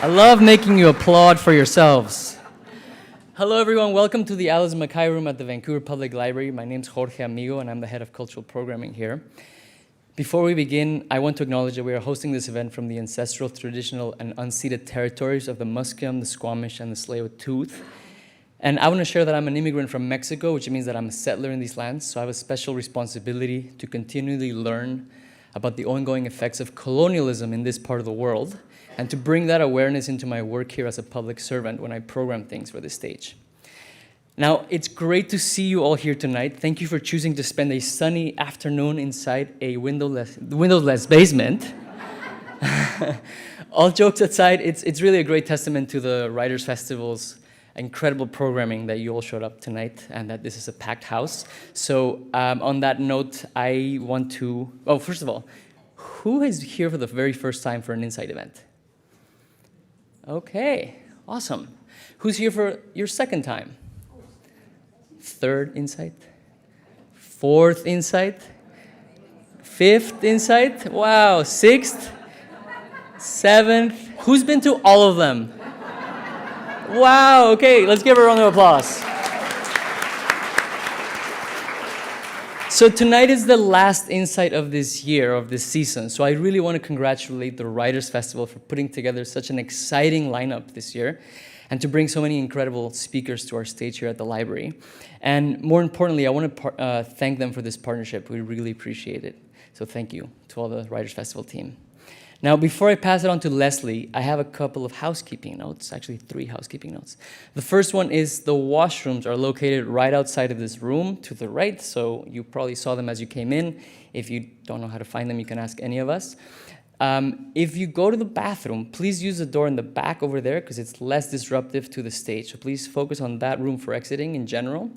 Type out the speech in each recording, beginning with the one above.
I love making you applaud for yourselves. Hello, everyone. Welcome to the Alice Mackay Room at the Vancouver Public Library. My name's Jorge Amigo, and I'm the head of cultural programming here. Before we begin, I want to acknowledge that we are hosting this event from the ancestral, traditional, and unceded territories of the Musqueam, the Squamish, and the Tsleil-Waututh. And I want to share that I'm an immigrant from Mexico, which means that I'm a settler in these lands, so I have a special responsibility to continually learn about the ongoing effects of colonialism in this part of the world, and to bring that awareness into my work here as a public servant when I program things for this stage. Now, it's great to see you all here tonight. Thank you for choosing to spend a sunny afternoon inside a windowless basement. All jokes aside, it's really a great testament to the Writers' Festival's incredible programming that you all showed up tonight and that this is a packed house. So on that note, I want to, first of all, who is here for the very first time for an Incite event? Okay, awesome. Who's here for your second time? Third Incite? Fourth Incite? Fifth Incite? Wow, sixth? Seventh? Who's been to all of them? Wow, okay, let's give her a round of applause. So tonight is the last Incite of this year, of this season. So I really want to congratulate the Writers' Festival for putting together such an exciting lineup this year and to bring so many incredible speakers to our stage here at the library. And more importantly, I want to thank them for this partnership. We really appreciate it. So thank you to all the Writers' Festival team. Now, before I pass it on to Leslie, I have a couple of housekeeping notes, actually 3 housekeeping notes. The first one is the washrooms are located right outside of this room to the right, so you probably saw them as you came in. If you don't know how to find them, you can ask any of us. If you go to the bathroom, please use the door in the back over there because it's less disruptive to the stage. So please focus on that room for exiting in general.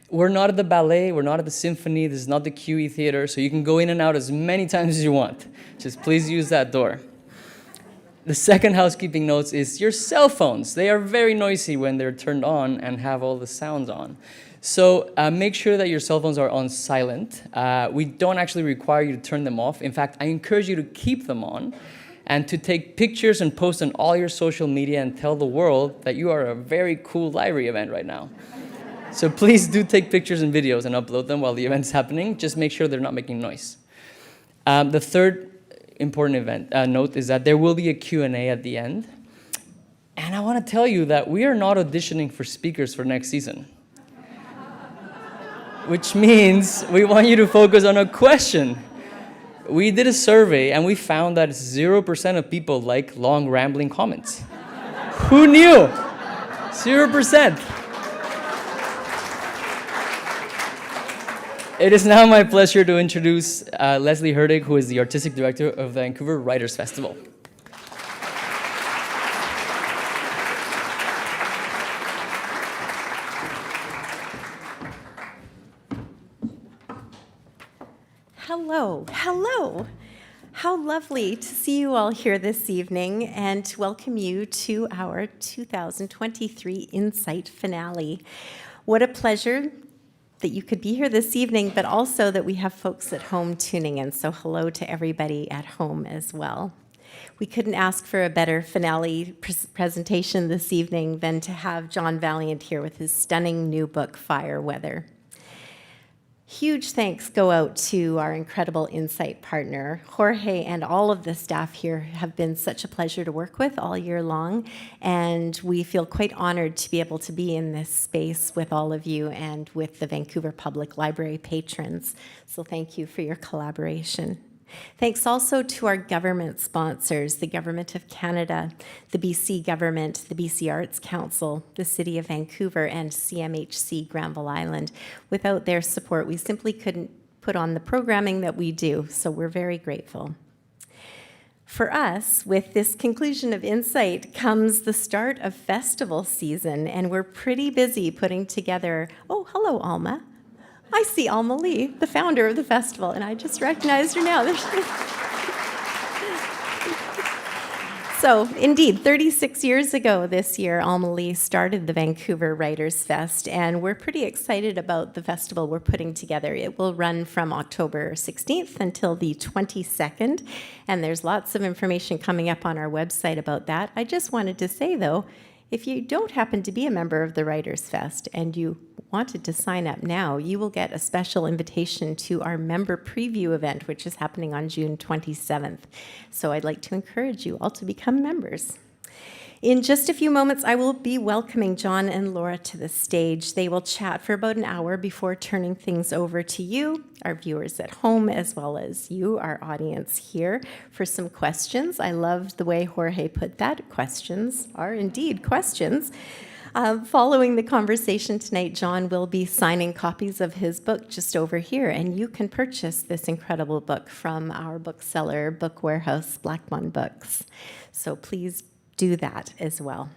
We're not at the ballet, we're not at the symphony, this is not the QE theater, so you can go in and out as many times as you want. Just please use that door. The second housekeeping note is your cell phones. They are very noisy when they're turned on and have all the sounds on. So make sure that your cell phones are on silent. We don't actually require you to turn them off. In fact, I encourage you to keep them on and to take pictures and post on all your social media and tell the world that you are a very cool library event right now. So please do take pictures and videos and upload them while the event's happening. Just make sure they're not making noise. The third important note is that there will be a Q&A at the end. And I want to tell you that we are not auditioning for speakers for next season. Which means we want you to focus on a question. We did a survey and we found that 0% of people like long rambling comments. Who knew? 0%. It is now my pleasure to introduce Leslie Hurtig, who is the Artistic Director of the Vancouver Writers' Festival. Hello. How lovely to see you all here this evening and to welcome you to our 2023 Incite finale. What a pleasure that you could be here this evening, but also that we have folks at home tuning in. So hello to everybody at home as well. We couldn't ask for a better finale presentation this evening than to have John Vaillant here with his stunning new book, Fire Weather. Huge thanks go out to our incredible Incite partner. Jorge and all of the staff here have been such a pleasure to work with all year long, and we feel quite honored to be able to be in this space with all of you and with the Vancouver Public Library patrons. So thank you for your collaboration. Thanks also to our government sponsors, the Government of Canada, the BC Government, the BC Arts Council, the City of Vancouver, and CMHC Granville Island. Without their support, we simply couldn't put on the programming that we do, so we're very grateful. For us, with this conclusion of Incite comes the start of festival season, and we're pretty busy putting together, oh, hello, Alma. I see Alma Lee, the founder of the festival, and I just recognized her now. So, indeed, 36 years ago this year, Alma Lee started the Vancouver Writers Fest, and we're pretty excited about the festival we're putting together. It will run from October 16th until the 22nd, and there's lots of information coming up on our website about that. I just wanted to say, though, if you don't happen to be a member of the Writers Fest and you wanted to sign up now, you will get a special invitation to our member preview event, which is happening on June 27th. So I'd like to encourage you all to become members. In just a few moments, I will be welcoming John and Laura to the stage. They will chat for about an hour before turning things over to you, our viewers at home, as well as you, our audience here, for some questions. I loved the way Jorge put that. Questions are indeed questions. Following the conversation tonight, John will be signing copies of his book just over here, and you can purchase this incredible book from our bookseller, Book Warehouse, Blackmon Books. So please do that as well.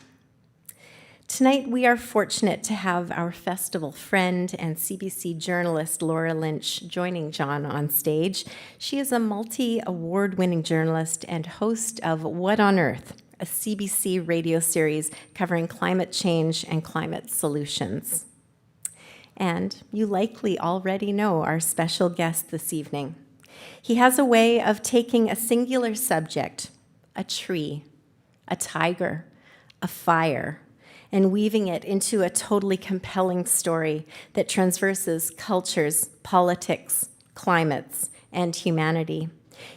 Tonight, we are fortunate to have our festival friend and CBC journalist, Laura Lynch, joining John on stage. She is a multi-award-winning journalist and host of What on Earth?, a CBC radio series covering climate change and climate solutions. And you likely already know our special guest this evening. He has a way of taking a singular subject, a tree, a tiger, a fire, and weaving it into a totally compelling story that transverses cultures, politics, climates, and humanity.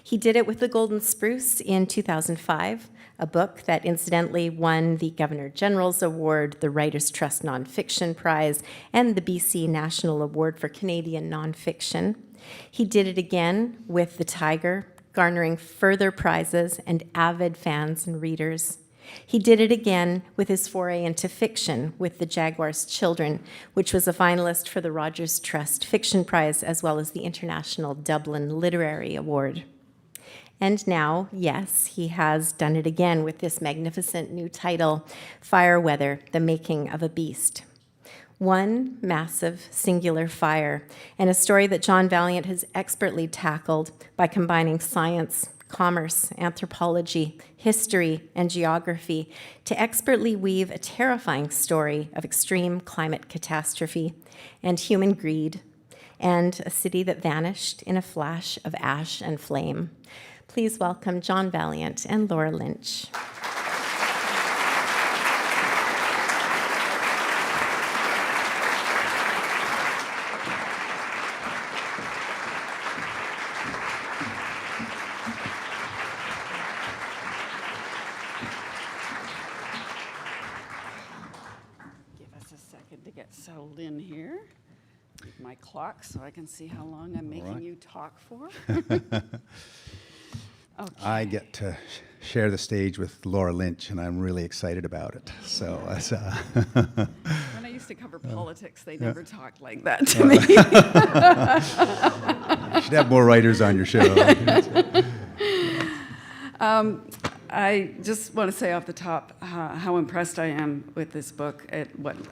He did it with The Golden Spruce in 2005, a book that incidentally won the Governor General's Award, the Writers' Trust Nonfiction Prize, and the BC National Award for Canadian Nonfiction. He did it again with The Tiger, garnering further prizes and avid fans and readers. He did it again with his foray into fiction with The Jaguar's Children, which was a finalist for the Rogers Trust Fiction Prize, as well as the International Dublin Literary Award. And now, yes, he has done it again with this magnificent new title, Fireweather, The Making of a Beast. One massive singular fire, and a story that John Vaillant has expertly tackled by combining science, commerce, anthropology, history, and geography to expertly weave a terrifying story of extreme climate catastrophe and human greed, and a city that vanished in a flash of ash and flame. Please welcome John Vaillant and Laura Lynch. Settled in here with my clock so I can see how long I'm making you talk for. Okay. I get to share the stage with Laura Lynch, and I'm really excited about it. So, when I used to cover politics, they never talked like that to me. You should have more writers on your show. I just want to say off the top how impressed I am with this book.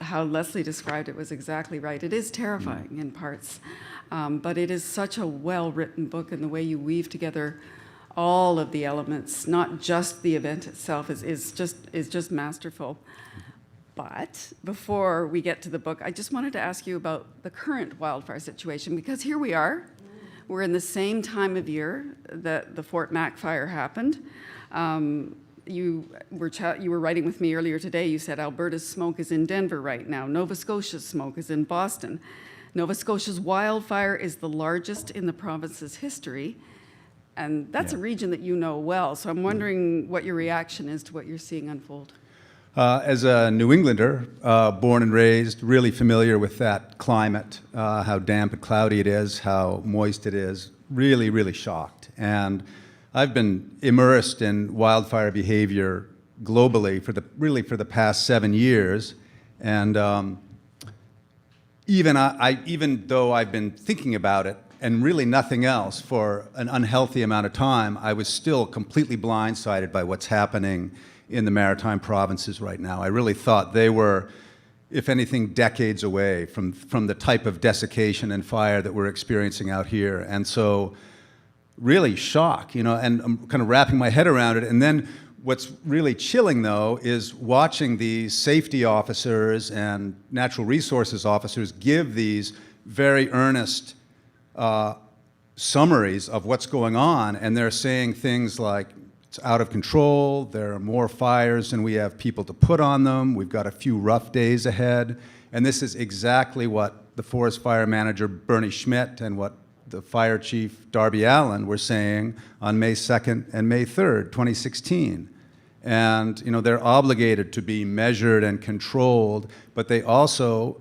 How Leslie described it was exactly right. It is terrifying in parts, but it is such a well-written book, and the way you weave together all of the elements, not just the event itself, is just masterful. But before we get to the book, I just wanted to ask you about the current wildfire situation, because here we are. We're in the same time of year that the Fort Mac fire happened. You were writing with me earlier today. You said Alberta's smoke is in Denver right now. Nova Scotia's smoke is in Boston. Nova Scotia's wildfire is the largest in the province's history. And that's a region that you know well. So I'm wondering what your reaction is to what you're seeing unfold. As a New Englander, born and raised, really familiar with that climate, how damp and cloudy it is, how moist it is, really, really shocked. And I've been immersed in wildfire behavior globally for the past 7 years. And even though I've been thinking about it and really nothing else for an unhealthy amount of time, I was still completely blindsided by what's happening in the maritime provinces right now. I really thought they were, if anything, decades away from the type of desiccation and fire that we're experiencing out here. And so really shock, and I'm kind of wrapping my head around it. And then What's really chilling, though, is watching these safety officers and natural resources officers give these very earnest summaries of what's going on, and they're saying things like, it's out of control, there are more fires than we have people to put on them, we've got a few rough days ahead, and this is exactly what the forest fire manager Bernie Schmidt and what the fire chief Darby Allen were saying on May 2nd and May 3rd, 2016. And they're obligated to be measured and controlled, but they also,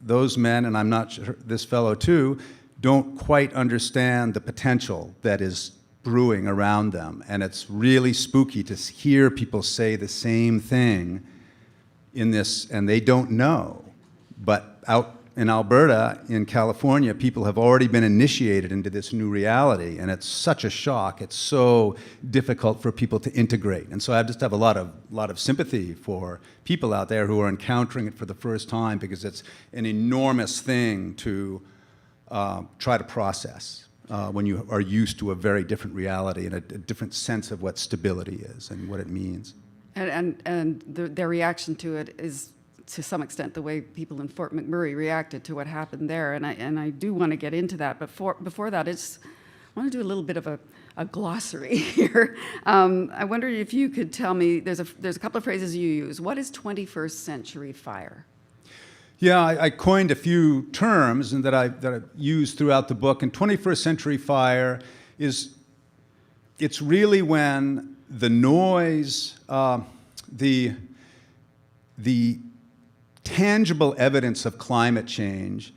those men, and I'm not sure this fellow too, don't quite understand the potential that is brewing around them. And it's really spooky to hear people say the same thing in this, and they don't know. But out in Alberta, in California, people have already been initiated into this new reality, and it's such a shock. It's so difficult for people to integrate. And so I just have a lot of sympathy for people out there who are encountering it for the first time, because it's an enormous thing to try to process when you are used to a very different reality and a different sense of what stability is and what it means. And their reaction to it is, to some extent, the way people in Fort McMurray reacted to what happened there. And I do want to get into that. But before that, I just want to do a little bit of a glossary here. I wonder if you could tell me, there's a couple of phrases you use. What is 21st century fire? Yeah, I coined a few terms that I use throughout the book. And 21st century fire it's really when the noise, the tangible evidence of climate change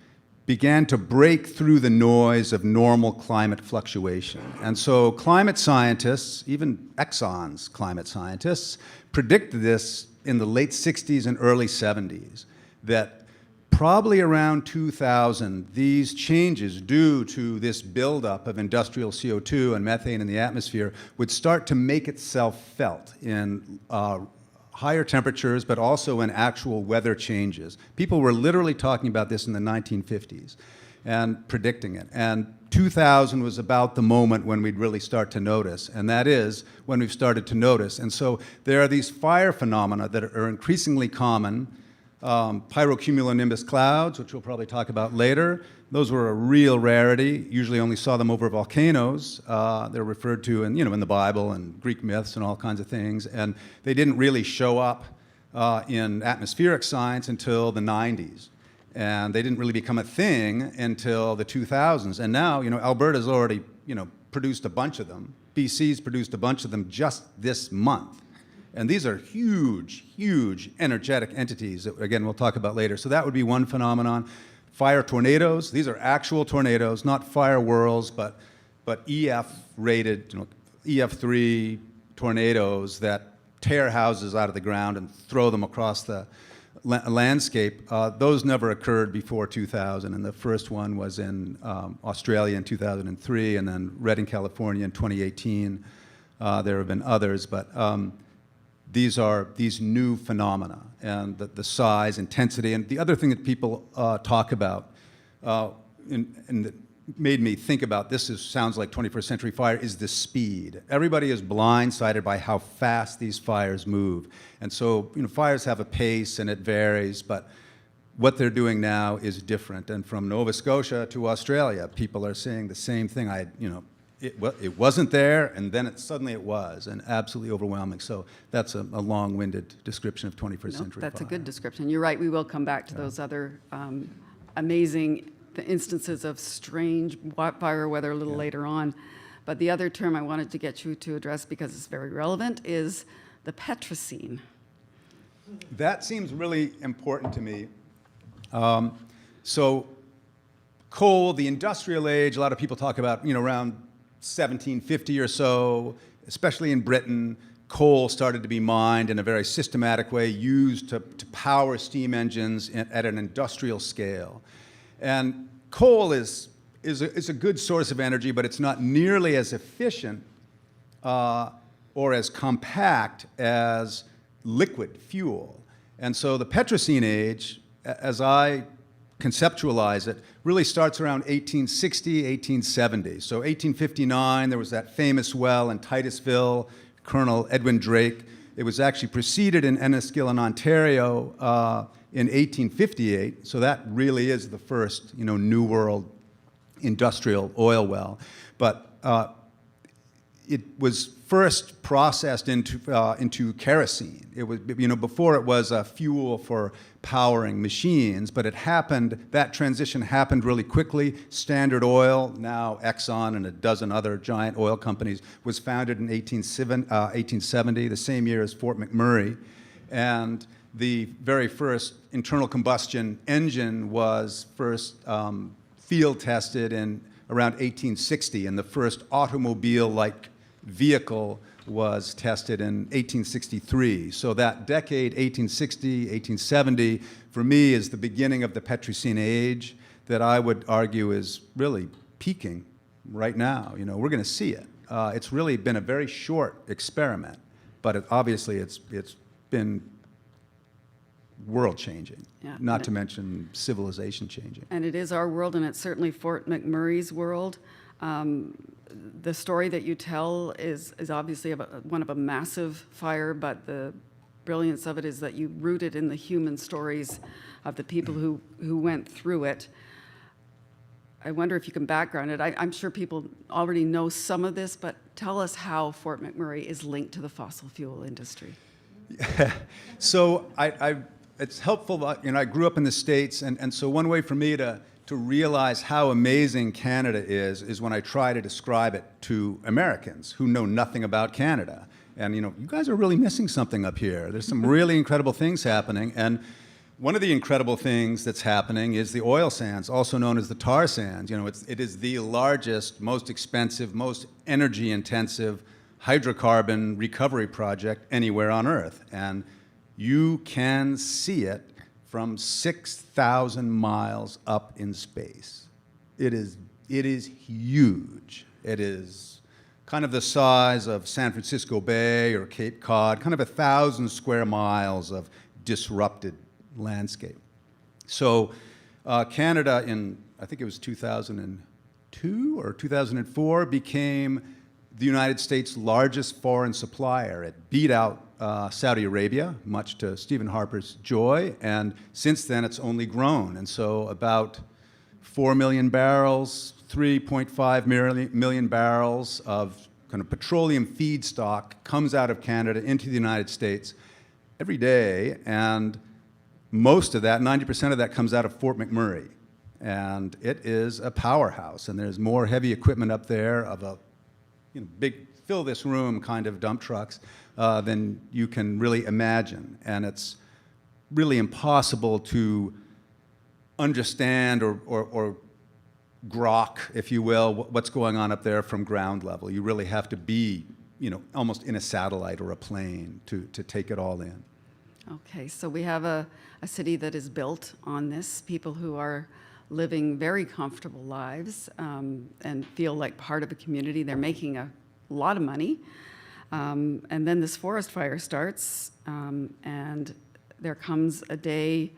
began to break through the noise of normal climate fluctuation. And so climate scientists, even Exxon's climate scientists, predicted this in the late 60s and early 70s, that probably around 2000, these changes due to this buildup of industrial CO2 and methane in the atmosphere would start to make itself felt in higher temperatures, but also in actual weather changes. People were literally talking about this in the 1950s and predicting it. And 2000 was about the moment when we'd really start to notice, and that is when we've started to notice. And so there are these fire phenomena that are increasingly common. Pyrocumulonimbus clouds, which we'll probably talk about later. Those were a real rarity. Usually only saw them over volcanoes. They're referred to in the Bible and Greek myths and all kinds of things. And they didn't really show up in atmospheric science until the 90s. And they didn't really become a thing until the 2000s. And now, Alberta's already, produced a bunch of them. BC's produced a bunch of them just this month. And these are huge, huge energetic entities that, again, we'll talk about later. So that would be one phenomenon. Fire tornadoes. These are actual tornadoes, not fire whirls, but EF-rated, EF3 tornadoes that tear houses out of the ground and throw them across the landscape. Those never occurred before 2000, and the first one was in Australia in 2003, and then Redding, California in 2018. There have been others, but these are these new phenomena, and the size, intensity, and the other thing that people talk about, and that made me think about this sounds like 21st century fire, is the speed. Everybody is blindsided by how fast these fires move. And so, fires have a pace and it varies, but what they're doing now is different. And from Nova Scotia to Australia, people are saying the same thing. It wasn't there, and then suddenly it was, and absolutely overwhelming. So that's a long-winded description of 21st century That's fire. a good description. You're right, we will come back to those other amazing instances of strange fire weather a little later on. But the other term I wanted to get you to address, because it's very relevant, is the petrocene. That seems really important to me. So coal, the industrial age, a lot of people talk about, around 1750 or so, especially in Britain, coal started to be mined in a very systematic way, used to power steam engines at an industrial scale. And coal is a good source of energy, but it's not nearly as efficient or as compact as liquid fuel. And so the Petrocene age, as I conceptualize it, really starts around 1860, 1870. So 1859, there was that famous well in Titusville, Colonel Edwin Drake. It was actually preceded in Enniskillen, Ontario, in 1858. So that really is the first, New World industrial oil well. But it was first processed into kerosene. It was, before it was a fuel for powering machines, but that transition happened really quickly. Standard Oil, now Exxon and a dozen other giant oil companies, was founded in 1870, the same year as Fort McMurray. And the very first internal combustion engine was first field tested in around 1860, and the first automobile-like vehicle was tested in 1863. So that decade, 1860, 1870, for me is the beginning of the petrocene age that I would argue is really peaking right now. We're going to see it. It's really been a very short experiment, but obviously it's been world-changing, Yeah, not to mention civilization-changing. And it is our world, and it's certainly Fort McMurray's world. The story that you tell is obviously one of a massive fire, but the brilliance of it is that you root it in the human stories of the people who went through it. I wonder if you can background it. I'm sure people already know some of this, but tell us how Fort McMurray is linked to the fossil fuel industry. So it's helpful. I grew up in the States, and so one way for me to realize how amazing Canada is when I try to describe it to Americans who know nothing about Canada. And you guys are really missing something up here. There's some really incredible things happening, and one of the incredible things that's happening is the oil sands, also known as the tar sands. It is the largest, most expensive, most energy-intensive hydrocarbon recovery project anywhere on Earth, and you can see it from 6,000 miles up in space. It is huge. It is kind of the size of San Francisco Bay or Cape Cod, kind of 1,000 square miles of disrupted landscape. So Canada in, I think it was 2002 or 2004, became the United States' largest foreign supplier. It beat out Saudi Arabia, much to Stephen Harper's joy, and since then it's only grown. And so about 4 million barrels, 3.5 million barrels of kind of petroleum feedstock comes out of Canada into the United States every day, and most of that, 90% of that, comes out of Fort McMurray. And it is a powerhouse, and there's more heavy equipment up there of a big, fill this room kind of dump trucks than you can really imagine. And it's really impossible to understand or grok, if you will, what's going on up there from ground level. You really have to be, almost in a satellite or a plane to take it all in. Okay, so we have a city that is built on this, people who are living very comfortable lives and feel like part of a community. They're making a lot of money. And then this forest fire starts, and there comes a day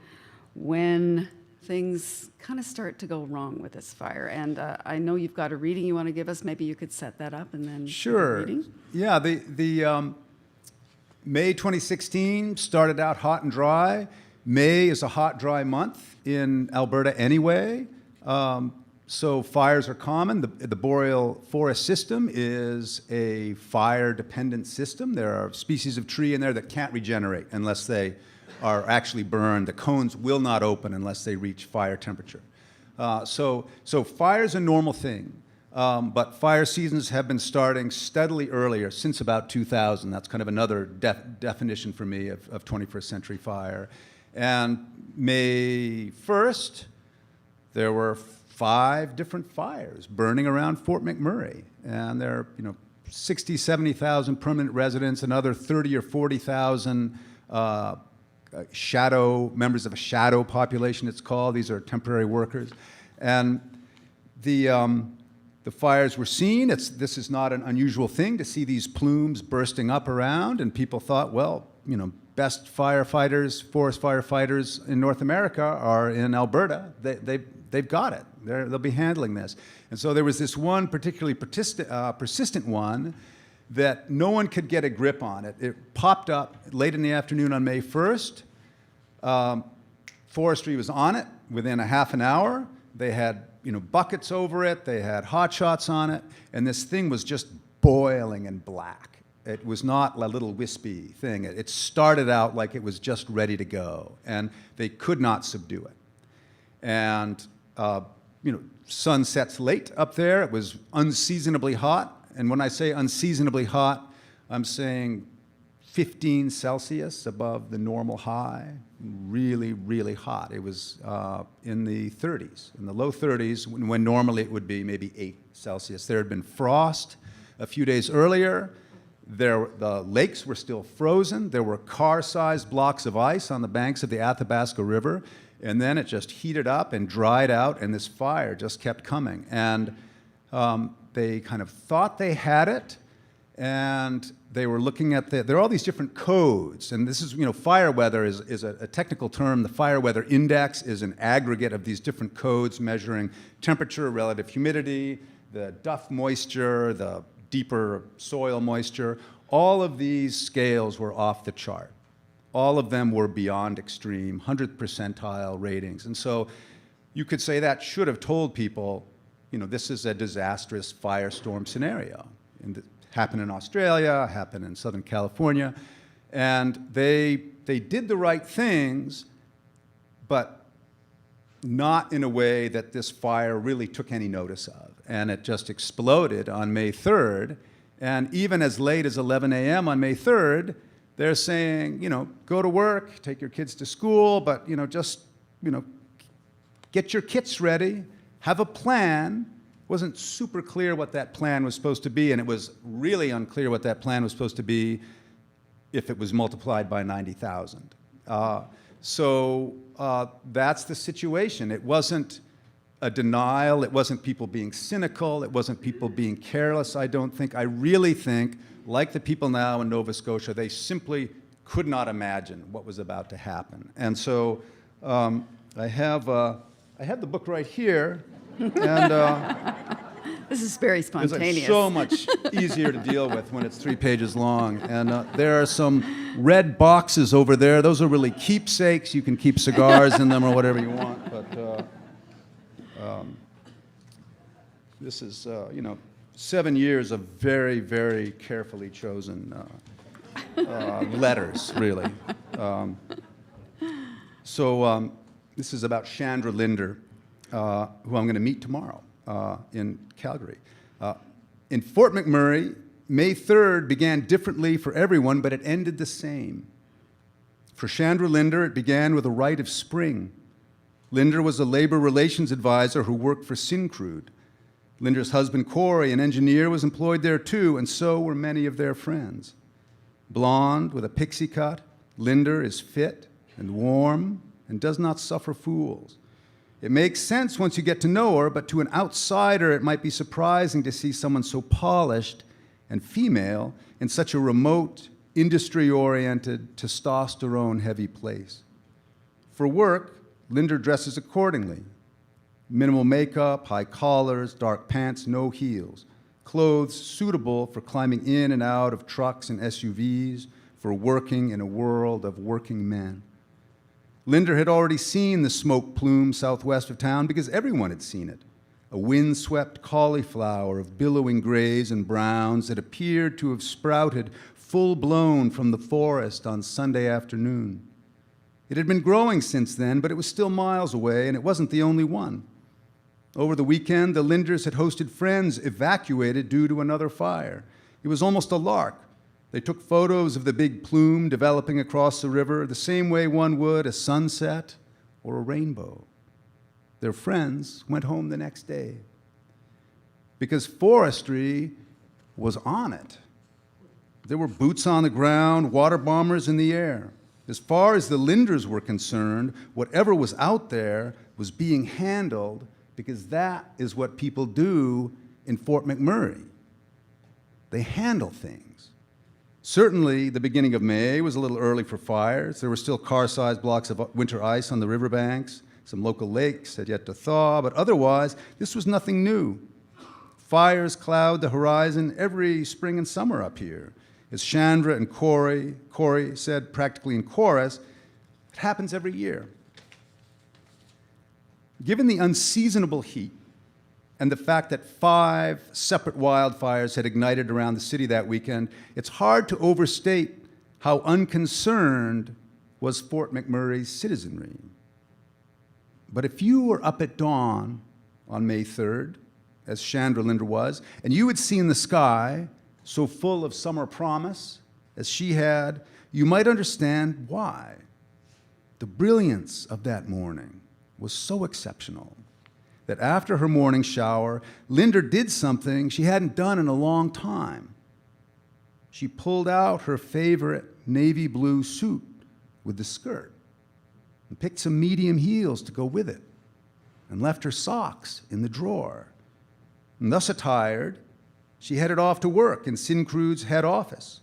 when things kind of start to go wrong with this fire. And I know you've got a reading you want to give us. Maybe you could set that up and then Sure. give a reading. Yeah, the May 2016 started out hot and dry. May is a hot, dry month in Alberta anyway. So fires are common. The boreal forest system is a fire-dependent system. There are species of tree in there that can't regenerate unless they are actually burned. The cones will not open unless they reach fire temperature. So fire's a normal thing. But fire seasons have been starting steadily earlier, since about 2000. That's kind of another definition for me of 21st century fire. And May 1st, there were 5 different fires burning around Fort McMurray. And there are 60, 70,000 permanent residents, another 30 or 40,000 members of a shadow population, it's called. These are temporary workers. And the fires were seen. This is not an unusual thing to see these plumes bursting up around, and people thought, well, best firefighters, forest firefighters in North America are in Alberta. They've got it. They'll be handling this. And so there was this one particularly persistent one that no one could get a grip on it. It popped up late in the afternoon on May 1st. Forestry was on it within a half an hour. They had buckets over it. They had hot shots on it. And this thing was just boiling and black. It was not a little wispy thing. It started out like it was just ready to go. And they could not subdue it. And, sun sets late up there. It was unseasonably hot. And when I say unseasonably hot, I'm saying 15 Celsius above the normal high. Really, really hot. It was in the 30s, in the low 30s, when normally it would be maybe 8 Celsius. There had been frost a few days earlier. The lakes were still frozen. There were car-sized blocks of ice on the banks of the Athabasca River. And then it just heated up and dried out, and this fire just kept coming. And they kind of thought they had it, and they were looking at there are all these different codes, and this is, fire weather is a technical term. The fire weather index is an aggregate of these different codes measuring temperature, relative humidity, the duff moisture, the deeper soil moisture. All of these scales were off the chart. All of them were beyond extreme, 100th percentile ratings. And so you could say that should have told people, this is a disastrous firestorm scenario. And it happened in Australia, happened in Southern California. And they did the right things, but not in a way that this fire really took any notice of. And it just exploded on May 3rd. And even as late as 11 a.m. on May 3rd, they're saying, go to work, take your kids to school, but, just, get your kits ready, have a plan. It wasn't super clear what that plan was supposed to be, and it was really unclear what that plan was supposed to be if it was multiplied by 90,000. So that's the situation. It wasn't a denial. It wasn't people being cynical. It wasn't people being careless, I don't think. I really think, like the people now in Nova Scotia, they simply could not imagine what was about to happen. And so I have the book right here, and This is very spontaneous. it's so much easier to deal with when it's 3 pages long. And there are some red boxes over there. Those are really keepsakes. You can keep cigars in them or whatever you want. But this is, 7 years of very, very carefully chosen letters, really. So this is about Chandra Linder, who I'm going to meet tomorrow in Calgary. In Fort McMurray, May 3rd began differently for everyone, but it ended the same. For Chandra Linder, it began with a rite of spring. Linder was a labor relations advisor who worked for Syncrude. Linder's husband, Corey, an engineer, was employed there too, and so were many of their friends. Blonde, with a pixie cut, Linder is fit and warm and does not suffer fools. It makes sense once you get to know her, but to an outsider, it might be surprising to see someone so polished and female in such a remote, industry-oriented, testosterone-heavy place. For work, Linder dresses accordingly. Minimal makeup, high collars, dark pants, no heels. Clothes suitable for climbing in and out of trucks and SUVs, for working in a world of working men. Linder had already seen the smoke plume southwest of town because everyone had seen it. A wind-swept cauliflower of billowing grays and browns that appeared to have sprouted full-blown from the forest on Sunday afternoon. It had been growing since then, but it was still miles away, and it wasn't the only one. Over the weekend, the Linders had hosted friends evacuated due to another fire. It was almost a lark. They took photos of the big plume developing across the river the same way one would a sunset or a rainbow. Their friends went home the next day because forestry was on it. There were boots on the ground, water bombers in the air. As far as the Linders were concerned, whatever was out there was being handled because that is what people do in Fort McMurray. They handle things. Certainly, the beginning of May was a little early for fires. There were still car-sized blocks of winter ice on the riverbanks. Some local lakes had yet to thaw, but otherwise, this was nothing new. Fires cloud the horizon every spring and summer up here. As Chandra and Corey said practically in chorus, it happens every year. Given the unseasonable heat and the fact that 5 separate wildfires had ignited around the city that weekend, it's hard to overstate how unconcerned was Fort McMurray's citizenry. But if you were up at dawn on May 3rd, as Chandra Linder was, and you had seen the sky so full of summer promise as she had, you might understand why. The brilliance of that morning was so exceptional that after her morning shower, Linder did something she hadn't done in a long time. She pulled out her favorite navy blue suit with the skirt and picked some medium heels to go with it and left her socks in the drawer. And thus attired, she headed off to work in Syncrude's head office.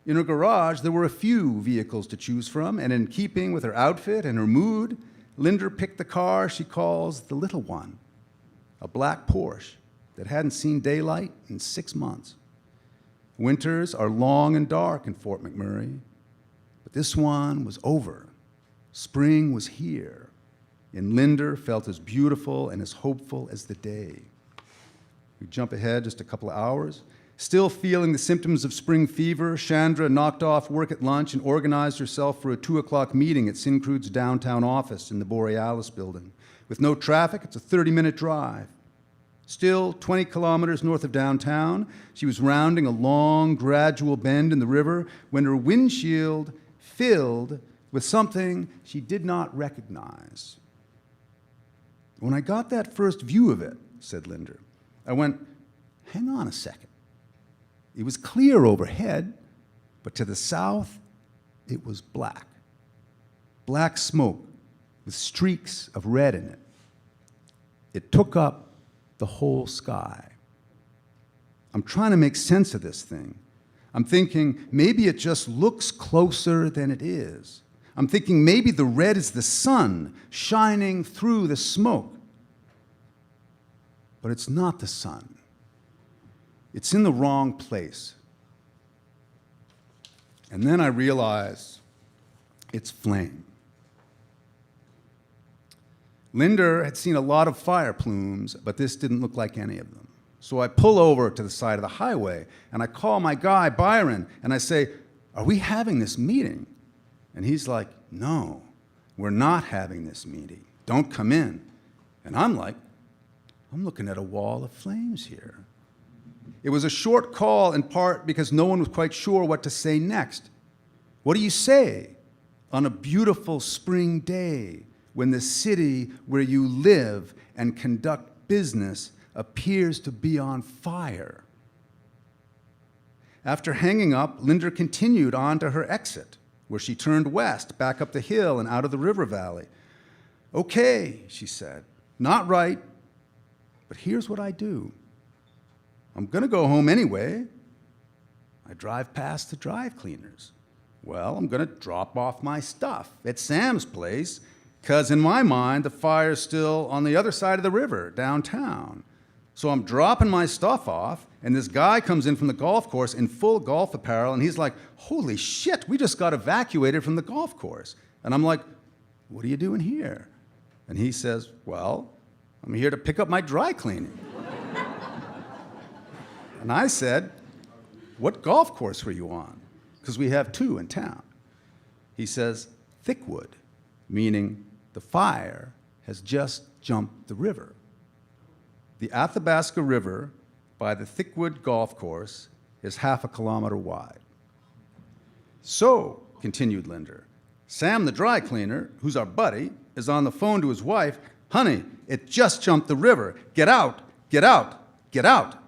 In her garage, there were a few vehicles to choose from, and in keeping with her outfit and her mood, Linder picked the car she calls the little one, a black Porsche that hadn't seen daylight in 6 months. Winters are long and dark in Fort McMurray, but this one was over. Spring was here, and Linder felt as beautiful and as hopeful as the day. We jump ahead just a couple of hours. Still feeling the symptoms of spring fever, Chandra knocked off work at lunch and organized herself for a 2 o'clock meeting at Syncrude's downtown office in the Borealis building. With no traffic, it's a 30-minute drive. Still 20 kilometers north of downtown, she was rounding a long, gradual bend in the river when her windshield filled with something she did not recognize. When I got that first view of it, said Linder, I went, hang on a second. It was clear overhead, but to the south, it was black. Black smoke with streaks of red in it. It took up the whole sky. I'm trying to make sense of this thing. I'm thinking maybe it just looks closer than it is. I'm thinking maybe the red is the sun shining through the smoke. But it's not the sun. It's in the wrong place. And then I realize it's flame. Linder had seen a lot of fire plumes, but this didn't look like any of them. So I pull over to the side of the highway, and I call my guy, Byron, and I say, are we having this meeting? And he's like, no, we're not having this meeting. Don't come in. And I'm like, I'm looking at a wall of flames here. It was a short call in part because no one was quite sure what to say next. What do you say on a beautiful spring day when the city where you live and conduct business appears to be on fire? After hanging up, Linder continued on to her exit, where she turned west, back up the hill and out of the river valley. Okay, she said, not right, but here's what I do. I'm going to go home anyway. I drive past the dry cleaners. Well, I'm going to drop off my stuff at Sam's place, because in my mind, the fire's still on the other side of the river, downtown. So I'm dropping my stuff off, and this guy comes in from the golf course in full golf apparel, and he's like, holy shit, we just got evacuated from the golf course. And I'm like, what are you doing here? And he says, well, I'm here to pick up my dry cleaning. And I said, what golf course were you on? Because we have 2 in town. He says, Thickwood, meaning the fire has just jumped the river. The Athabasca River by the Thickwood Golf Course is 1/2 kilometer wide. So, continued Linder, Sam the dry cleaner, who's our buddy, is on the phone to his wife, honey, it just jumped the river. Get out, get out, get out.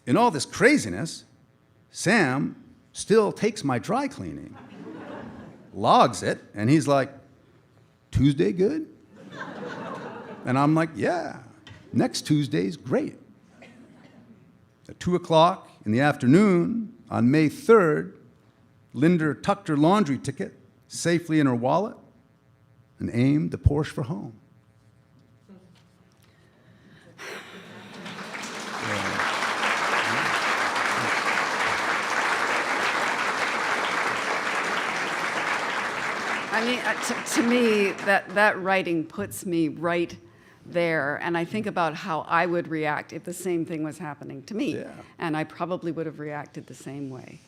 In all this craziness, Sam still takes my dry cleaning, logs it, and he's like, Tuesday good? And I'm like, yeah, next Tuesday's great. At 2 o'clock in the afternoon on May 3rd, Linder tucked her laundry ticket safely in her wallet and aimed the Porsche for home. I mean, to me, that writing puts me right there, and I think about how I would react if the same thing was happening to me, Yeah. and I probably would have reacted the same way.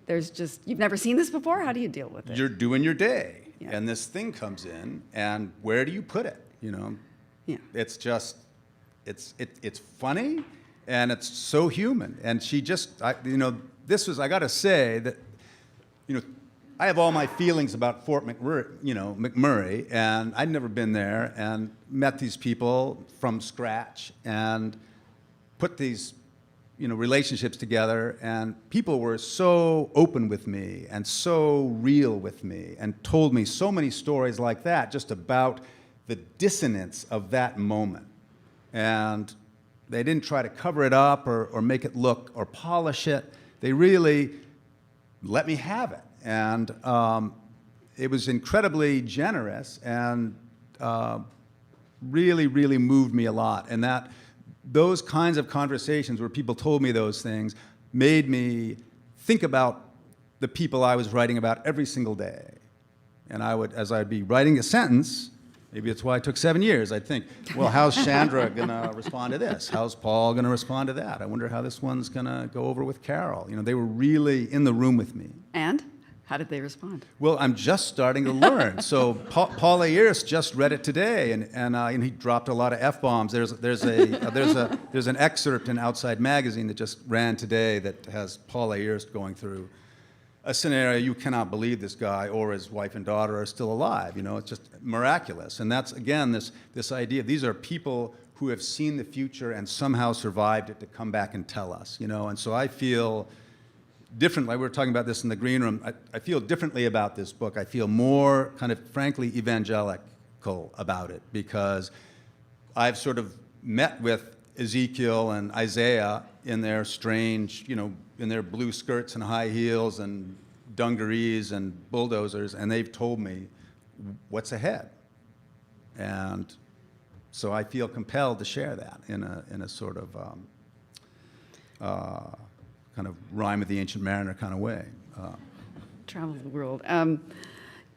There's just, you've never seen this before? How do you deal with it? You're doing your day, Yeah. and this thing comes in, and where do you put it? You know, Yeah. it's just, it's funny, and it's so human. And she just, I got to say that, I have all my feelings about Fort McMurray, and I'd never been there, and met these people from scratch, and put these, relationships together, and people were so open with me, and so real with me, and told me so many stories like that, just about the dissonance of that moment. And they didn't try to cover it up or make it look or polish it. They really let me have it. And it was incredibly generous and really, really moved me a lot. And those kinds of conversations where people told me those things made me think about the people I was writing about every single day. And as I'd be writing a sentence, maybe it's why it took 7 years, I'd think, well, how's Chandra going to respond to this? How's Paul going to respond to that? I wonder how this one's going to go over with Carol. They were really in the room with me. And how did they respond? Well, I'm just starting to learn. So Paul Ayers just read it today, and he dropped a lot of F-bombs. There's an excerpt in Outside Magazine that just ran today that has Paul Ayers going through a scenario you cannot believe this guy or his wife and daughter are still alive. It's just miraculous. And that's, again, this idea of these are people who have seen the future and somehow survived it to come back and tell us. And so I feel differently. We were talking about this in the green room. I feel differently about this book. I feel more kind of, frankly, evangelical about it, because I've sort of met with Ezekiel and Isaiah in their strange, in their blue skirts and high heels and dungarees and bulldozers, and they've told me what's ahead. And so I feel compelled to share that in a sort of kind of Rime of the Ancient Mariner kind of way. Travel the world.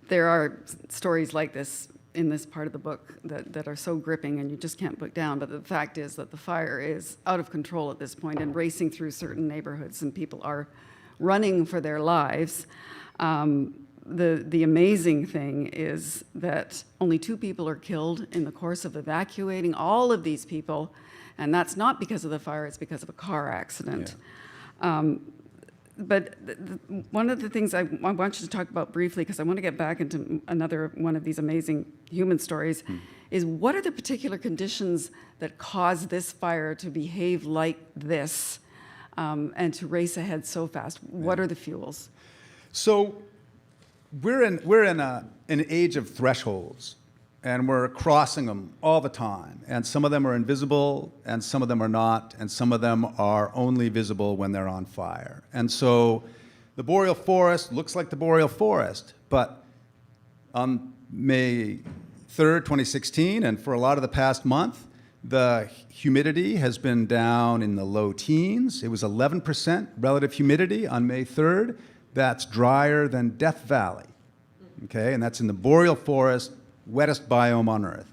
There are stories like this in this part of the book that are so gripping and you just can't put down, but the fact is that the fire is out of control at this point and racing through certain neighborhoods, and people are running for their lives. The amazing thing is that only 2 people are killed in the course of evacuating all of these people, and that's not because of the fire, it's because of a car accident. Yeah. But one of the things I want you to talk about briefly, because I want to get back into another one of these amazing human stories, is what are the particular conditions that cause this fire to behave like this and to race ahead so fast? What are the fuels? So we're in an age of thresholds, and we're crossing them all the time. And some of them are invisible, and some of them are not, and some of them are only visible when they're on fire. And so the boreal forest looks like the boreal forest, but on May 3rd, 2016, and for a lot of the past month, the humidity has been down in the low teens. It was 11% relative humidity on May 3rd. That's drier than Death Valley, okay? And that's in the boreal forest, wettest biome on Earth.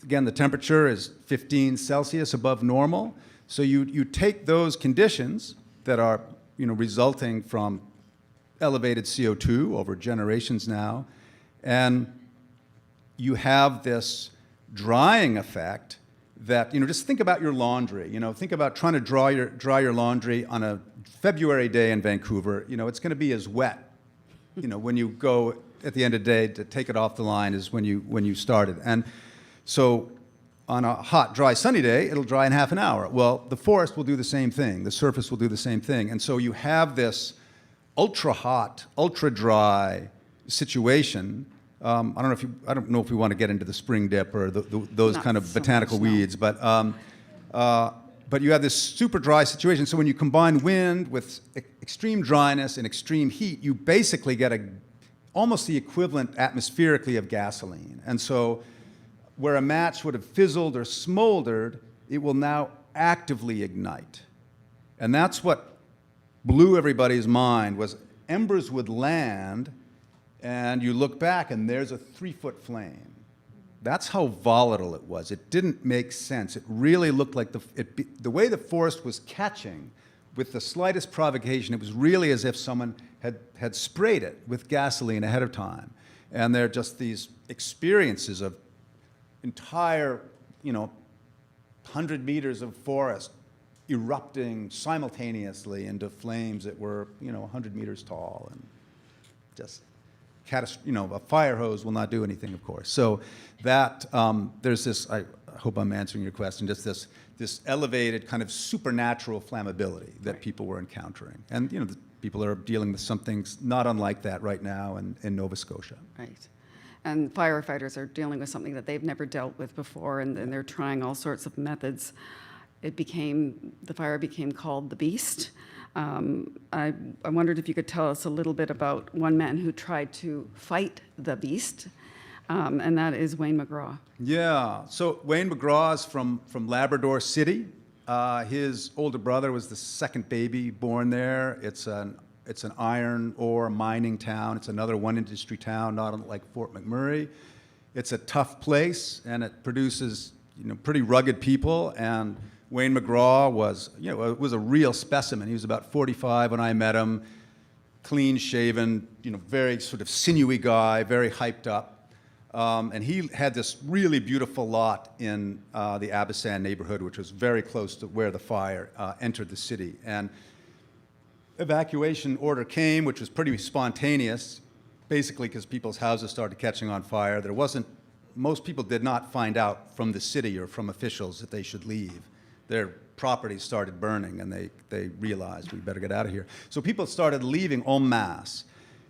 Again, the temperature is 15 Celsius above normal. So you take those conditions that are resulting from elevated CO2 over generations now, and you have this drying effect that, just think about your laundry. Think about trying to dry your laundry on a February day in Vancouver. It's going to be as wet, when you go at the end of the day to take it off the line is when you started. And so on a hot, dry, sunny day, it'll dry in half an hour. Well, the forest will do the same thing. The surface will do the same thing. And so you have this ultra hot, ultra dry situation. I don't know if we want to get into the spring dip or those Not kind of so botanical much, no. weeds, but you have this super dry situation. So when you combine wind with extreme dryness and extreme heat, you basically get almost the equivalent atmospherically of gasoline. And so where a match would have fizzled or smoldered, it will now actively ignite. And that's what blew everybody's mind, was embers would land and you look back and there's a 3-foot flame. That's how volatile it was. It didn't make sense. It really looked like the way the forest was catching, with the slightest provocation, it was really as if someone had sprayed it with gasoline ahead of time. And they're just these experiences of entire, 100 meters of forest erupting simultaneously into flames that were, 100 meters tall, and just a fire hose will not do anything, of course. So that there's this. I hope I'm answering your question. Just this elevated kind of supernatural flammability that people were encountering, and the people are dealing with something not unlike that right now in Nova Scotia. Right. And firefighters are dealing with something that they've never dealt with before, and they're trying all sorts of methods. The fire became called the Beast. I wondered if you could tell us a little bit about one man who tried to fight the Beast, and that is Wayne McGraw. Yeah, so Wayne McGraw is from Labrador City. His older brother was the second baby born there. It's an iron ore mining town. It's another one-industry town, not unlike Fort McMurray. It's a tough place, and it produces pretty rugged people. And Wayne McGraw was a real specimen. He was about 45 when I met him, clean-shaven, very sort of sinewy guy, very hyped up. And he had this really beautiful lot in the Abassan neighborhood, which was very close to where the fire entered the city. And evacuation order came, which was pretty spontaneous, basically because people's houses started catching on fire. Most people did not find out from the city or from officials that they should leave. Their properties started burning, and they realized we better get out of here. So people started leaving en masse.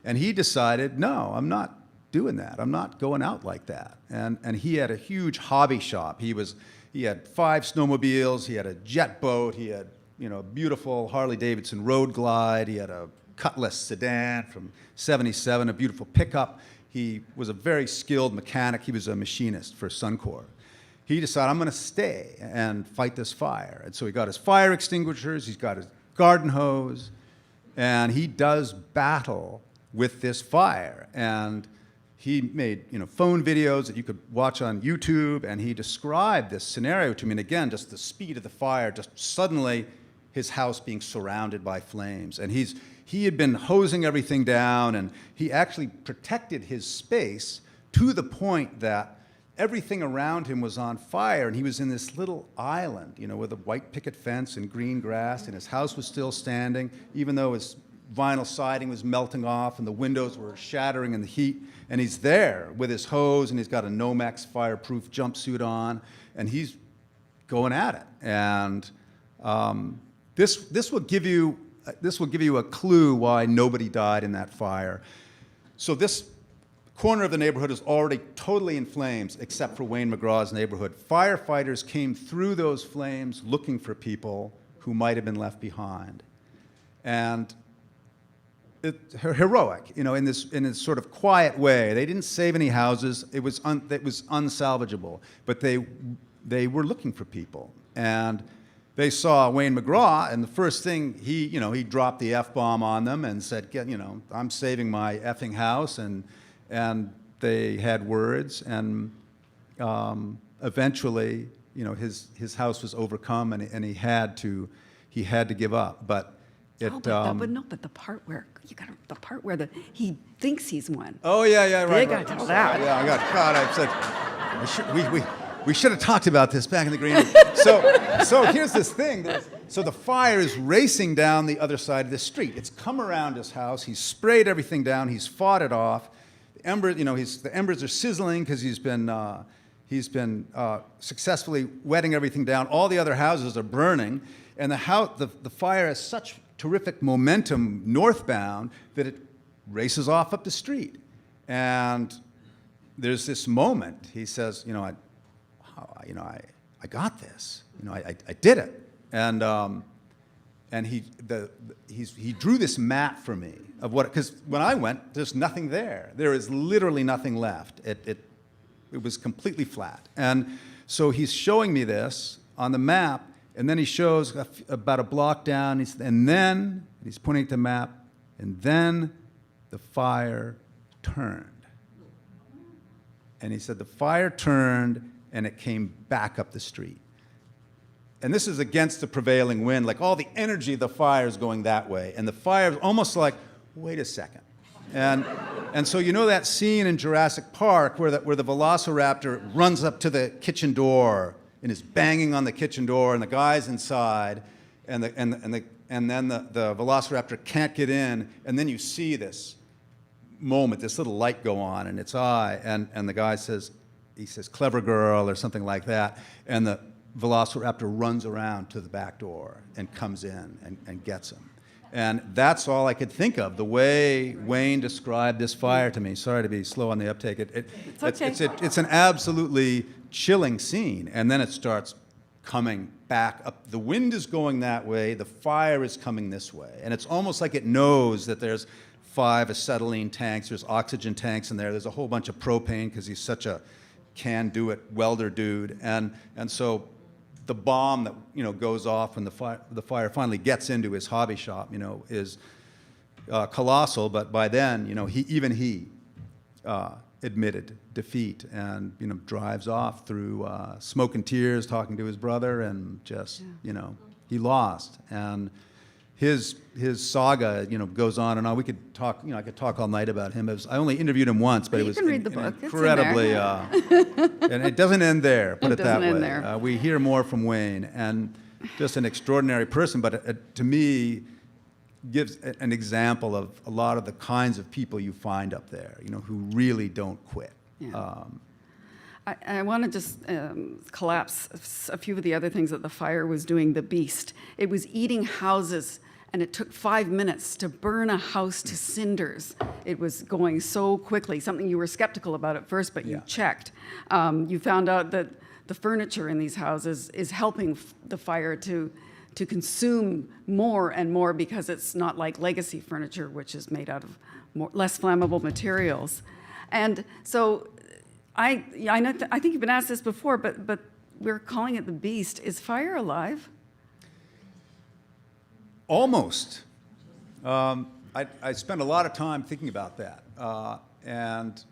And he decided, no, I'm not doing that. I'm not going out like that. And he had a huge hobby shop. He had 5 snowmobiles. He had a jet boat. He had a beautiful Harley-Davidson Road Glide. He had a Cutlass sedan from '77, a beautiful pickup. He was a very skilled mechanic. He was a machinist for Suncor. He decided, I'm going to stay and fight this fire. And so he got his fire extinguishers. He's got his garden hose. And he does battle with this fire. And he made phone videos that you could watch on YouTube, and he described this scenario to me. And again, just the speed of the fire, just suddenly his house being surrounded by flames. And he had been hosing everything down, and he actually protected his space to the point that everything around him was on fire, and he was in this little island, with a white picket fence and green grass, and his house was still standing, even though his vinyl siding was melting off and the windows were shattering in the heat. And he's there with his hose, and he's got a Nomex fireproof jumpsuit on, and he's going at it. And this will give you a clue why nobody died in that fire. So this corner of the neighborhood is already totally in flames, except for Wayne McGraw's neighborhood. Firefighters came through those flames looking for people who might have been left behind. And heroic, in this sort of quiet way. They didn't save any houses. It was unsalvageable. But they were looking for people, and they saw Wayne McGraw, and the first thing he dropped the F-bomb on them and said, I'm saving my effing house, and they had words, and eventually, his house was overcome, and he had to give up, but. But the part where he thinks he's won. Oh yeah, right. You got to tell that. Yeah, I got caught. I said, we should have talked about this back in the green room. So here's this thing. So the fire is racing down the other side of the street. It's come around his house. He's sprayed everything down. He's fought it off. The embers are sizzling because he's been successfully wetting everything down. All the other houses are burning, and the fire has such terrific momentum northbound that it races off up the street. And there's this moment. He says, I got this. I did it. And he drew this map for me of because when I went, there's nothing there. There is literally nothing left. It was completely flat. And so he's showing me this on the map. And then he shows about a block down, and then he's pointing at the map, and then the fire turned. And he said the fire turned and it came back up the street. And this is against the prevailing wind, like all the energy of the fire is going that way. And the fire is almost like, wait a second. And so you know that scene in Jurassic Park where the velociraptor runs up to the kitchen door and is banging on the kitchen door, and the guy's inside, and then the velociraptor can't get in, and then you see this moment, this little light go on in its eye, and the guy says, clever girl, or something like that, and the velociraptor runs around to the back door and comes in and gets him. And that's all I could think of, the way Wayne described this fire to me. Sorry to be slow on the uptake. It's okay. It's an absolutely chilling scene, and then it starts coming back up. The wind is going that way, the fire is coming this way, and it's almost like it knows that there's 5 acetylene tanks, there's oxygen tanks in there, there's a whole bunch of propane because he's such a can-do-it welder dude, and so the bomb that goes off when the fire finally gets into his hobby shop is colossal, but by then he admitted defeat and drives off through smoke and tears, talking to his brother, and just he lost. And his saga goes on and on. We could talk, I could talk all night about him. I only interviewed him once, but You it was can read the book. It's in incredibly and it doesn't end there, put it that way. It doesn't end there. We hear more from Wayne, and just an extraordinary person, but to me gives an example of a lot of the kinds of people you find up there, who really don't quit. Yeah. I want to just collapse a few of the other things that the fire was doing. The beast. It was eating houses, and it took 5 minutes to burn a house to cinders. It was going so quickly, something you were skeptical about at first, but you checked. You found out that the furniture in these houses is helping the fire to consume more and more, because it's not like legacy furniture, which is made out of less flammable materials. And so I think you've been asked this before, but we're calling it the beast. Is fire alive? Almost. I spent a lot of time thinking about that, and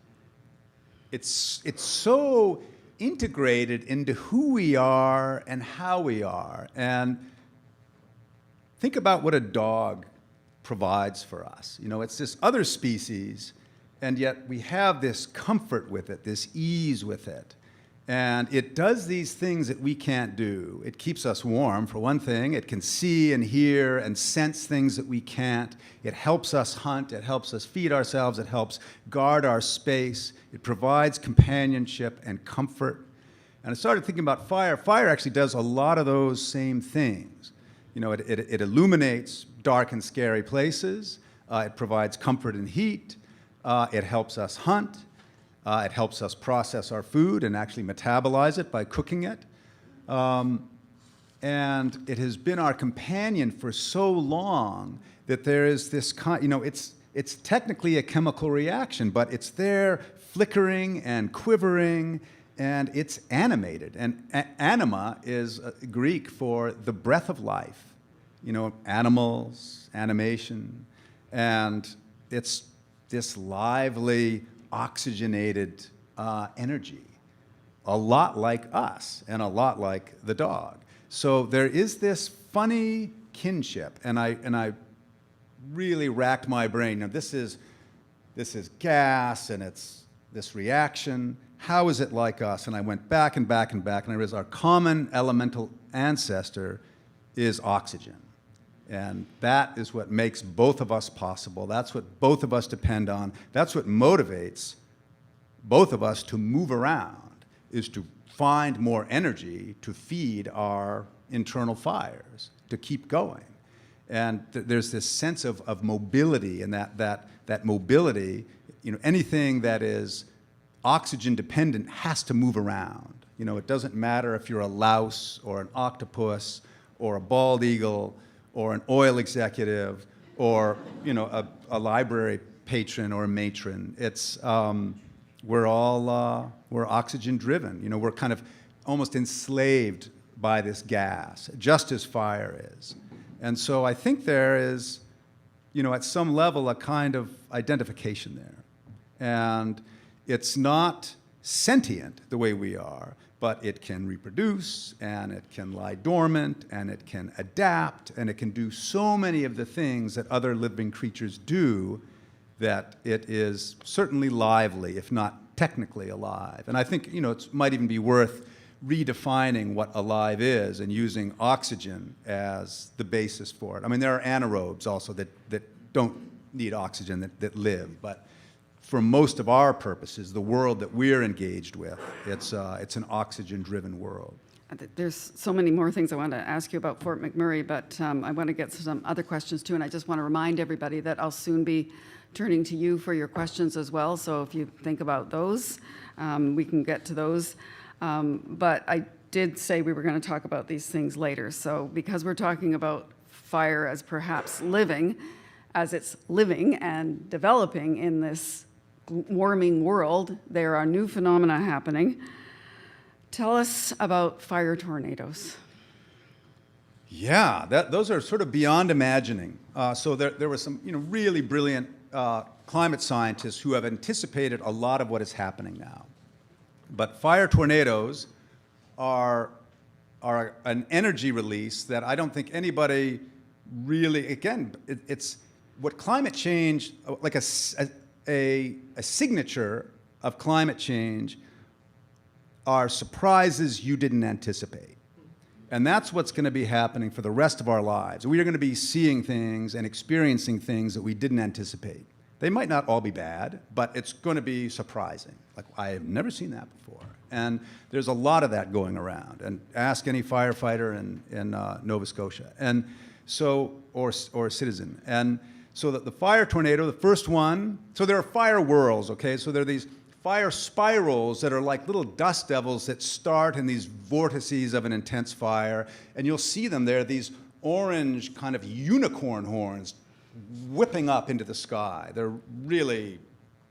it's so integrated into who we are and how we are. And think about what a dog provides for us. It's this other species, and yet we have this comfort with it, this ease with it. And it does these things that we can't do. It keeps us warm, for one thing. It can see and hear and sense things that we can't. It helps us hunt. It helps us feed ourselves. It helps guard our space. It provides companionship and comfort. And I started thinking about fire. Fire actually does a lot of those same things. It illuminates dark and scary places. It provides comfort and heat. It helps us hunt. It helps us process our food and actually metabolize it by cooking it. And it has been our companion for so long that there is this it's technically a chemical reaction, but it's there flickering and quivering, and it's animated. And anima is Greek for the breath of life. Animals, animation, and it's this lively, oxygenated energy, a lot like us and a lot like the dog. So there is this funny kinship, and I really racked my brain. Now this is gas, and it's this reaction. How is it like us? And I went back and back and back, and I realized our common elemental ancestor is oxygen. And that is what makes both of us possible. That's what both of us depend on. That's what motivates both of us to move around, is to find more energy to feed our internal fires, to keep going. And there's this sense of mobility, and that mobility, anything that is oxygen dependent has to move around. It doesn't matter if you're a louse or an octopus or a bald eagle or an oil executive, or a library patron or a matron. It's we're oxygen driven. We're kind of almost enslaved by this gas, just as fire is. And so I think there is, at some level, a kind of identification there. And it's not sentient the way we are, but it can reproduce, and it can lie dormant, and it can adapt, and it can do so many of the things that other living creatures do, that it is certainly lively, if not technically alive. And I think, it might even be worth redefining what alive is and using oxygen as the basis for it. I mean, there are anaerobes also that don't need oxygen, that live, but for most of our purposes, the world that we're engaged with, it's an oxygen-driven world. There's so many more things I want to ask you about Fort McMurray, but I want to get to some other questions too, and I just want to remind everybody that I'll soon be turning to you for your questions as well, so if you think about those, we can get to those. But I did say we were going to talk about these things later, so because we're talking about fire as perhaps living, as it's living and developing in this warming world, there are new phenomena happening. Tell us about fire tornadoes. Yeah, those are sort of beyond imagining. So there were some really brilliant climate scientists who have anticipated a lot of what is happening now. But fire tornadoes are an energy release that I don't think anybody really, again, it's what climate change, like a signature of climate change, are surprises you didn't anticipate. And that's what's going to be happening for the rest of our lives. We are going to be seeing things and experiencing things that we didn't anticipate. They might not all be bad, but it's going to be surprising. Like, I have never seen that before. And there's a lot of that going around. And ask any firefighter in Nova Scotia, and so or citizen. And so the fire tornado, the first one, so there are fire whirls, okay? So there are these fire spirals that are like little dust devils that start in these vortices of an intense fire, and you'll see them there, these orange kind of unicorn horns whipping up into the sky. They're really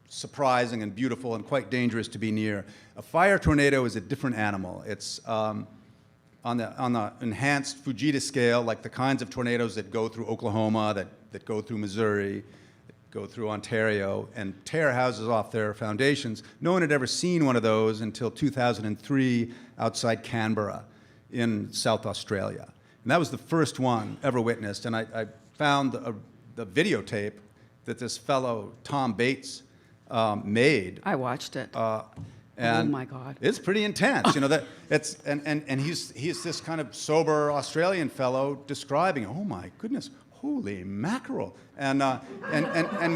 surprising and beautiful and quite dangerous to be near. A fire tornado is a different animal. It's on the enhanced Fujita scale, like the kinds of tornadoes that go through Oklahoma, that go through Missouri, that go through Ontario, and tear houses off their foundations. No one had ever seen one of those until 2003 outside Canberra in South Australia. And that was the first one ever witnessed. And I found the videotape that this fellow, Tom Bates, made. I watched it. And oh my God! It's pretty intense, that it's and he's this kind of sober Australian fellow describing. Oh my goodness, holy mackerel! And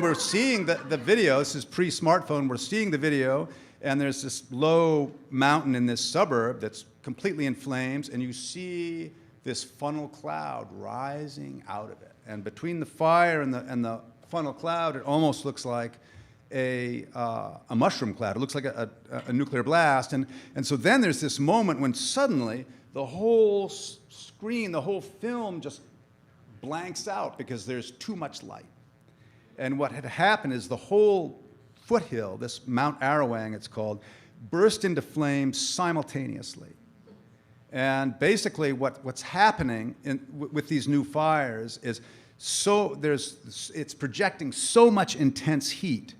we're seeing the video. This is pre-smartphone. We're seeing the video, and there's this low mountain in this suburb that's completely in flames, and you see this funnel cloud rising out of it. And between the fire and the funnel cloud, it almost looks like a mushroom cloud. It looks like a nuclear blast. And so then there's this moment when suddenly the whole screen, the whole film just blanks out because there's too much light. And what had happened is the whole foothill, this Mount Arawang it's called, burst into flames simultaneously. And basically what's happening with these new fires is it's projecting so much intense heat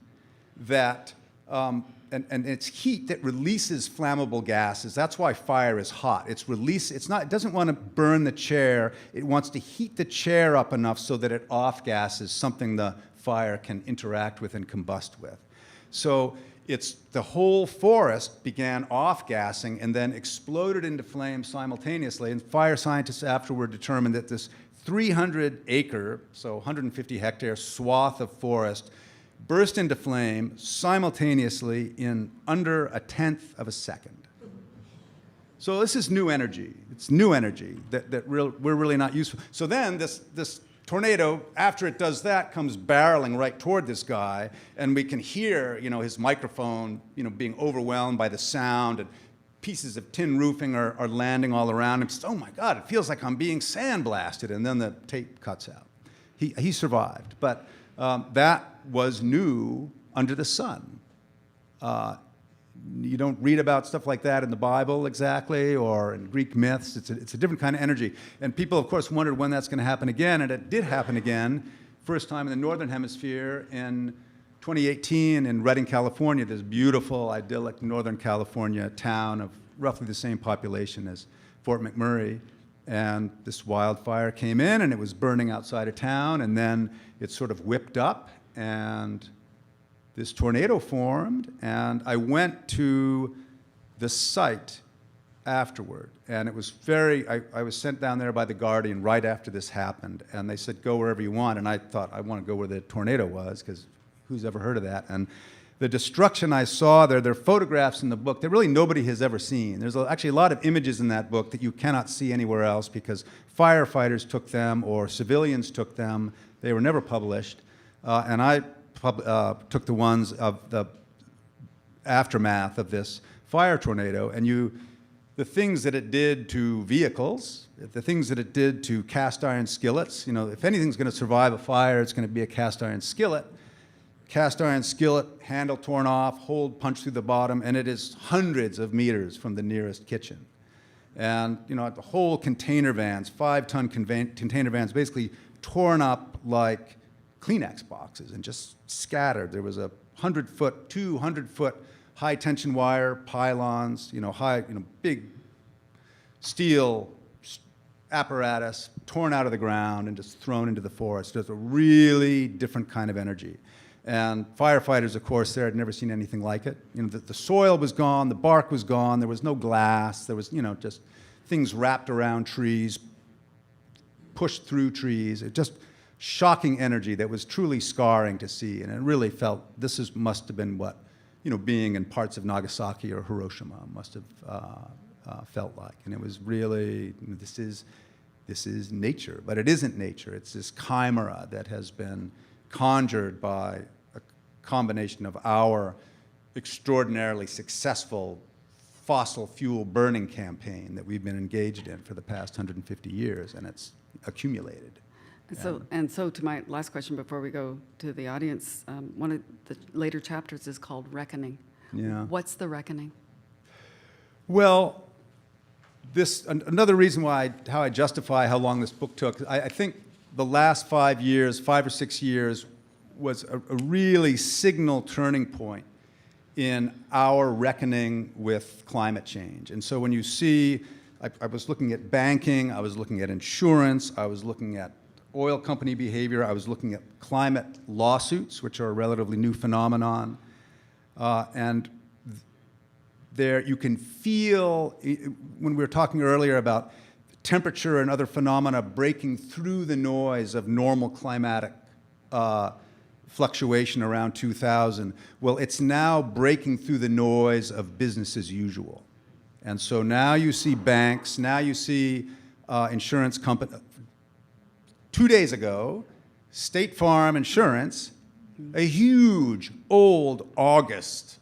that, and it's heat that releases flammable gases. That's why fire is hot. It doesn't want to burn the chair. It wants to heat the chair up enough so that it off-gases something the fire can interact with and combust with. So the whole forest began off-gassing and then exploded into flames simultaneously. And fire scientists afterward determined that this 300-acre, so 150-hectare swath of forest burst into flame simultaneously in under a tenth of a second. So this is new energy. It's new energy that we're really not used to. So then this tornado, after it does that, comes barreling right toward this guy, and we can hear, his microphone, being overwhelmed by the sound, and pieces of tin roofing are landing all around him. Oh my God, it feels like I'm being sandblasted, and then the tape cuts out. He survived, but that was new under the sun. You don't read about stuff like that in the Bible exactly, or in Greek myths. It's a different kind of energy. And people, of course, wondered when that's going to happen again, and it did happen again, first time in the Northern Hemisphere in 2018 in Redding, California, this beautiful, idyllic Northern California town of roughly the same population as Fort McMurray. And this wildfire came in, and it was burning outside of town, and then it sort of whipped up, and this tornado formed, and I went to the site afterward, and it was I was sent down there by the Guardian right after this happened, and they said, go wherever you want, and I thought, I want to go where the tornado was, because who's ever heard of that? And the destruction I saw there are photographs in the book that really nobody has ever seen. There's actually a lot of images in that book that you cannot see anywhere else because firefighters took them or civilians took them. They were never published, and I took the ones of the aftermath of this fire tornado, and the things that it did to vehicles, the things that it did to cast iron skillets. If anything's going to survive a fire, it's going to be a cast iron skillet. Cast iron skillet, handle torn off, hole punched through the bottom, and it is hundreds of meters from the nearest kitchen. And the whole container vans, 5-ton container vans, basically torn up like Kleenex boxes and just scattered. There was a 100-foot, 200-foot high-tension wire pylons, big steel apparatus torn out of the ground and just thrown into the forest. There's a really different kind of energy. And firefighters, of course, there had never seen anything like it. The soil was gone, the bark was gone, there was no glass, there was, just things wrapped around trees, pushed through trees. It just shocking energy that was truly scarring to see. And it really felt must have been what, being in parts of Nagasaki or Hiroshima must have felt like. And it was really, this is nature, but it isn't nature. It's this chimera that has been conjured by a combination of our extraordinarily successful fossil fuel burning campaign that we've been engaged in for the past 150 years, and it's accumulated. And so to my last question before we go to the audience, one of the later chapters is called Reckoning. Yeah. What's the reckoning? Well, another reason how I justify how long this book took, I think the last 5 or 6 years, was a really signal turning point in our reckoning with climate change. And so when you see, I was looking at banking, I was looking at insurance, I was looking at oil company behavior, I was looking at climate lawsuits, which are a relatively new phenomenon. And there you can feel, when we were talking earlier about temperature and other phenomena breaking through the noise of normal climatic fluctuation around 2000. Well, it's now breaking through the noise of business as usual. And so now you see banks, now you see insurance companies. 2 days ago, State Farm Insurance, a huge, old, august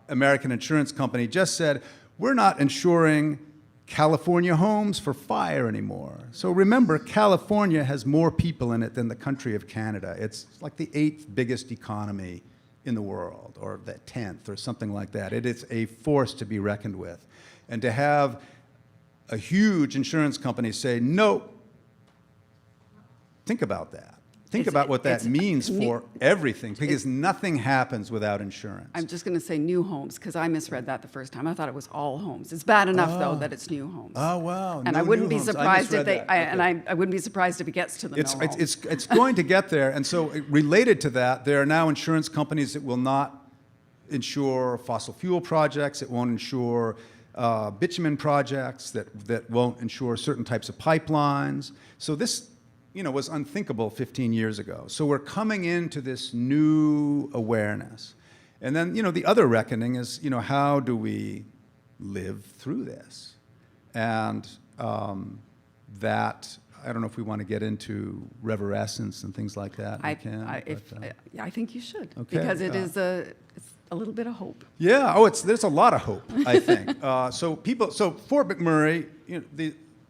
American insurance company, just said, we're not insuring California homes for fire anymore. So remember, California has more people in it than the country of Canada. It's like the 8th biggest economy in the world, or the 10th, or something like that. It is a force to be reckoned with. And to have a huge insurance company say, no, think about that. Think about what that means for everything, because nothing happens without insurance. I'm just going to say new homes, because I misread that the first time. I thought it was all homes. It's bad enough, though, that it's new homes. Oh, wow. And No I wouldn't new be homes. surprised if they, Okay. I wouldn't be surprised if it gets to the no homes. It's going to get there. And so related to that, there are now insurance companies that will not insure fossil fuel projects. It won't insure bitumen projects, that won't insure certain types of pipelines. So this was unthinkable 15 years ago. So we're coming into this new awareness. And then, the other reckoning is, how do we live through this? And that, I don't know if we want to get into reverescence and things like that. I think you should, Okay, because it's a little bit of hope. Yeah, there's a lot of hope, I think. So Fort McMurray,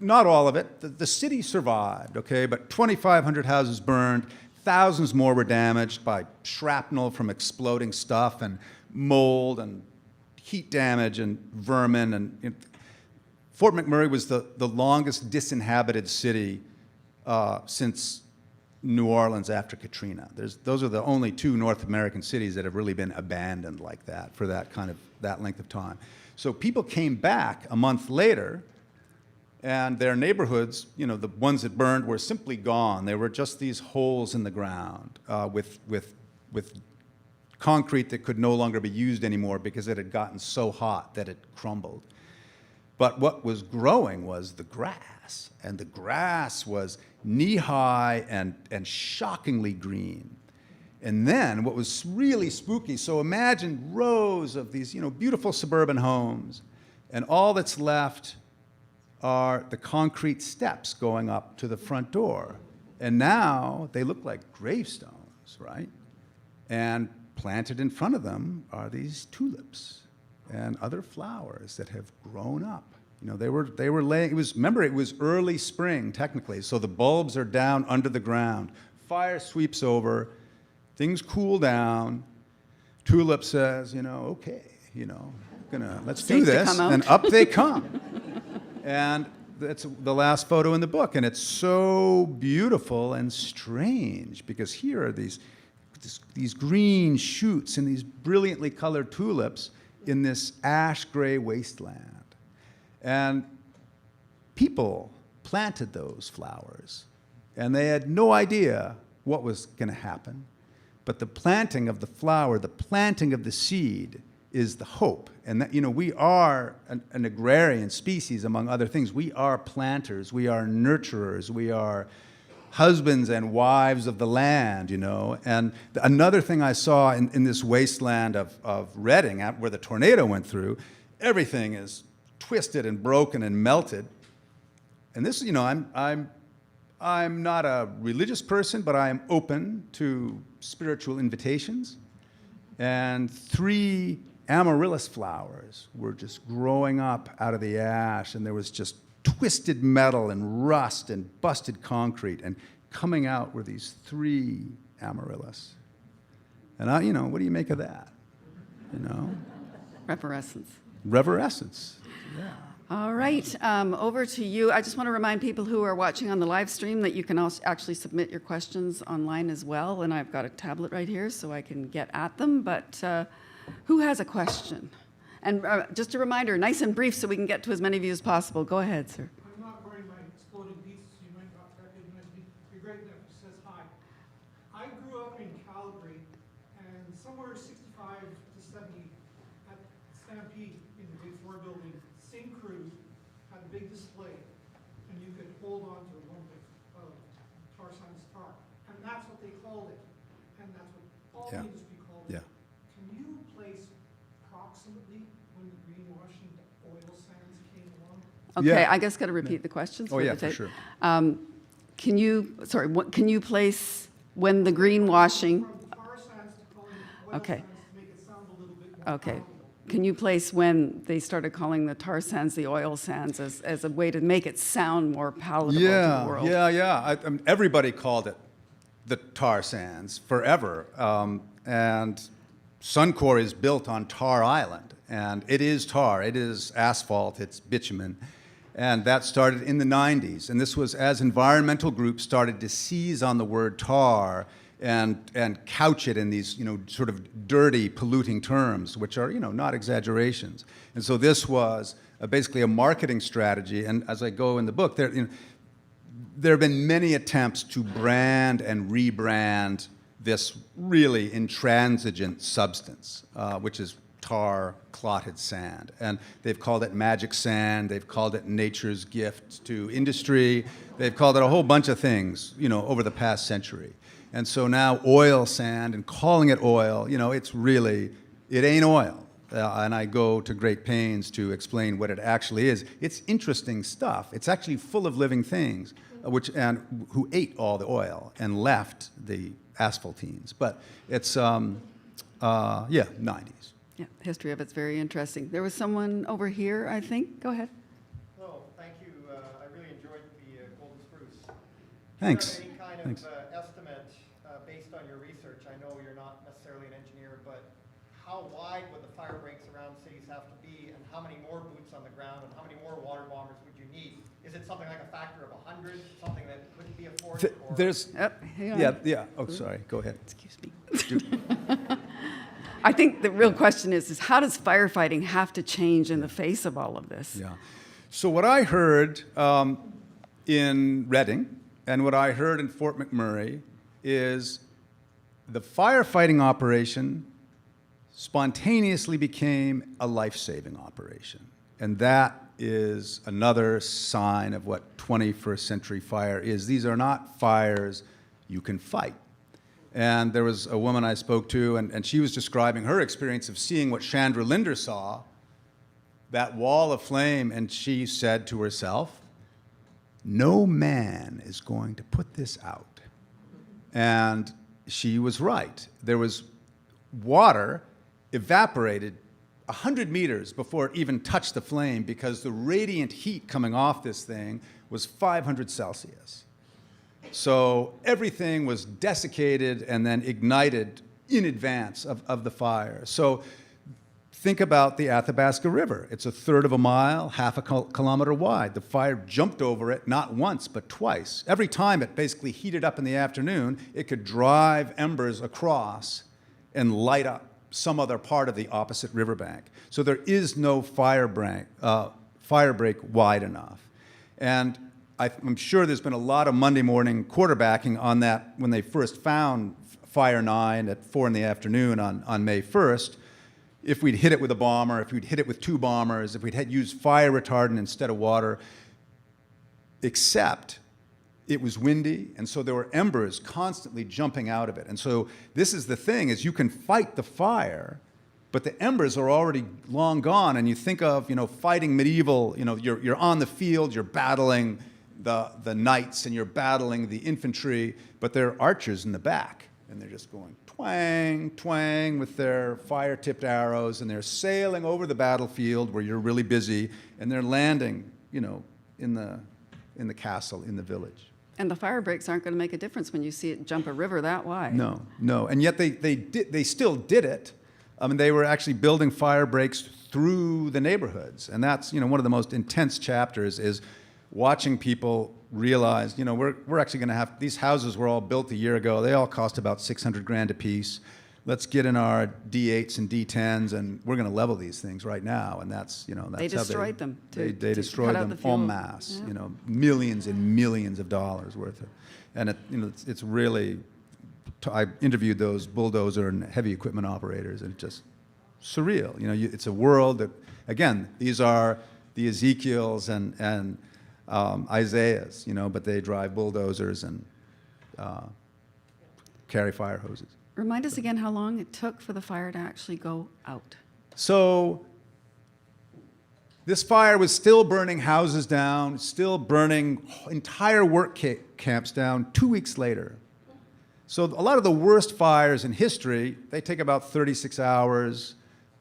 not all of it. The city survived, okay, but 2,500 houses burned, thousands more were damaged by shrapnel from exploding stuff and mold and heat damage and vermin. And Fort McMurray was the longest disinhabited city since New Orleans after Katrina. Those are the only two North American cities that have really been abandoned like that for that length of time. So people came back a month later, and their neighborhoods, the ones that burned, were simply gone. They were just these holes in the ground with concrete that could no longer be used anymore because it had gotten so hot that it crumbled. But what was growing was the grass, and the grass was knee-high and shockingly green. And then what was really spooky, so imagine rows of these beautiful suburban homes, and all that's left are the concrete steps going up to the front door. And now they look like gravestones, right? And planted in front of them are these tulips and other flowers that have grown up. They were laying, remember, it was early spring, technically, so the bulbs are down under the ground. Fire sweeps over, things cool down. Tulip says, okay, let's do this, and up they come. And that's the last photo in the book, and it's so beautiful and strange because here are these green shoots and these brilliantly colored tulips in this ash-gray wasteland. And people planted those flowers, and they had no idea what was going to happen. But the planting of the flower, the planting of the seed, is the hope. And that, we are an agrarian species, among other things. We are planters, we are nurturers, we are husbands and wives of the land, And another thing I saw in this wasteland of Redding, where the tornado went through, everything is twisted and broken and melted. And this, I'm not a religious person, but I am open to spiritual invitations. And 3 amaryllis flowers were just growing up out of the ash, and there was just twisted metal and rust and busted concrete, and coming out were these 3 amaryllis. And what do you make of that? Reverescence. Yeah. All right, over to you. I just want to remind people who are watching on the live stream that you can also actually submit your questions online as well, and I've got a tablet right here so I can get at them, but who has a question? And just a reminder, nice and brief so we can get to as many of you as possible. Go ahead, sir. I'm not wearing my exploding pieces, so you might not recognize me. You're great enough, it says hi. I grew up in Calgary, and somewhere 65 to 70 at Stampede in the Big Four building, same crew had a big display, and you could hold on to one of tar sands tar. And that's what they called it. And that's what all the industry called it. Yeah. Can you place approximately when the greenwashing oil sands came along? Okay, Yeah. I guess got to repeat the questions. Oh, for yeah, the for tape. sure. Can you place when the greenwashing? From tar sands to calling it oil Okay. sands to make it sound a little bit more Okay. palatable. Can you place when they started calling the tar sands the oil sands as a way to make it sound more palatable to the world? Yeah. Everybody called it the tar sands forever. And Suncor is built on Tar Island, and it is tar, it is asphalt, it's bitumen. And that started in the 90s. And this was as environmental groups started to seize on the word tar and couch it in these, sort of dirty, polluting terms, which are, not exaggerations. And so this was basically a marketing strategy. And as I go in the book, there have been many attempts to brand and rebrand this really intransigent substance, which is tar clotted sand. And they've called it magic sand, they've called it nature's gift to industry, they've called it a whole bunch of things, over the past century. And so now oil sand, and calling it oil, it ain't oil. And I go to great pains to explain what it actually is. It's interesting stuff. It's actually full of living things, who ate all the oil and left the asphaltenes. But it's, 90s. Yeah, the history of it's very interesting. There was someone over here, I think. Go ahead. Hello, thank you. I really enjoyed the Golden Spruce. Thanks. Do you have any kind of estimate based on your research? I know you're not necessarily an engineer, but how wide would the fire breaks around cities have to be, and how many more boots on the ground, and how many more water bombers would you need? Is it something like a factor of 100, something that couldn't be afforded? There's, Hang on. yeah, oh, sorry, go ahead. Excuse me. I think the real question is how does firefighting have to change in the face of all of this? Yeah. So what I heard in Reading and what I heard in Fort McMurray is the firefighting operation spontaneously became a life-saving operation. And that is another sign of what 21st century fire is. These are not fires you can fight. And there was a woman I spoke to, and she was describing her experience of seeing what Chandra Linder saw, that wall of flame, and she said to herself, no man is going to put this out. And she was right. There was water evaporated 100 meters before it even touched the flame because the radiant heat coming off this thing was 500 Celsius. So everything was desiccated and then ignited in advance of the fire. So think about the Athabasca River. It's a third of a mile, half a kilometer wide. The fire jumped over it not once, but twice. Every time it basically heated up in the afternoon, it could drive embers across and light up some other part of the opposite riverbank. So there is no fire break wide enough. And I'm sure there's been a lot of Monday morning quarterbacking on that when they first found Fire 9 at 4 in the afternoon on May 1st. If we'd hit it with a bomber, if we'd hit it with 2 bombers, if we'd had used fire retardant instead of water, except it was windy, and so there were embers constantly jumping out of it. And so this is the thing, is you can fight the fire, but the embers are already long gone, and you think of, fighting medieval, you're on the field, you're battling the knights, and you're battling the infantry, but there are archers in the back, and they're just going twang, twang with their fire-tipped arrows, and they're sailing over the battlefield where you're really busy, and they're landing, in the castle, in the village. And the fire breaks aren't going to make a difference when you see it jump a river that wide. No, and yet they still did it. I mean, they were actually building fire breaks through the neighborhoods, and that's one of the most intense chapters is watching people realize we're actually going to have these houses were all built a year ago. They all cost about $600,000 a piece. Let's get in our D8s and D10s, and we're going to level these things right now. And that's that's they destroyed them. They destroyed them en masse. Yeah. Millions and millions of dollars worth of, and it's really. I interviewed those bulldozer and heavy equipment operators, and it's just surreal. It's a world that, again, these are the Ezekiels and Isaiahs, but they drive bulldozers and carry fire hoses. Remind us again how long it took for the fire to actually go out. So this fire was still burning houses down, still burning entire work camps down 2 weeks later. So a lot of the worst fires in history, they take about 36 hours.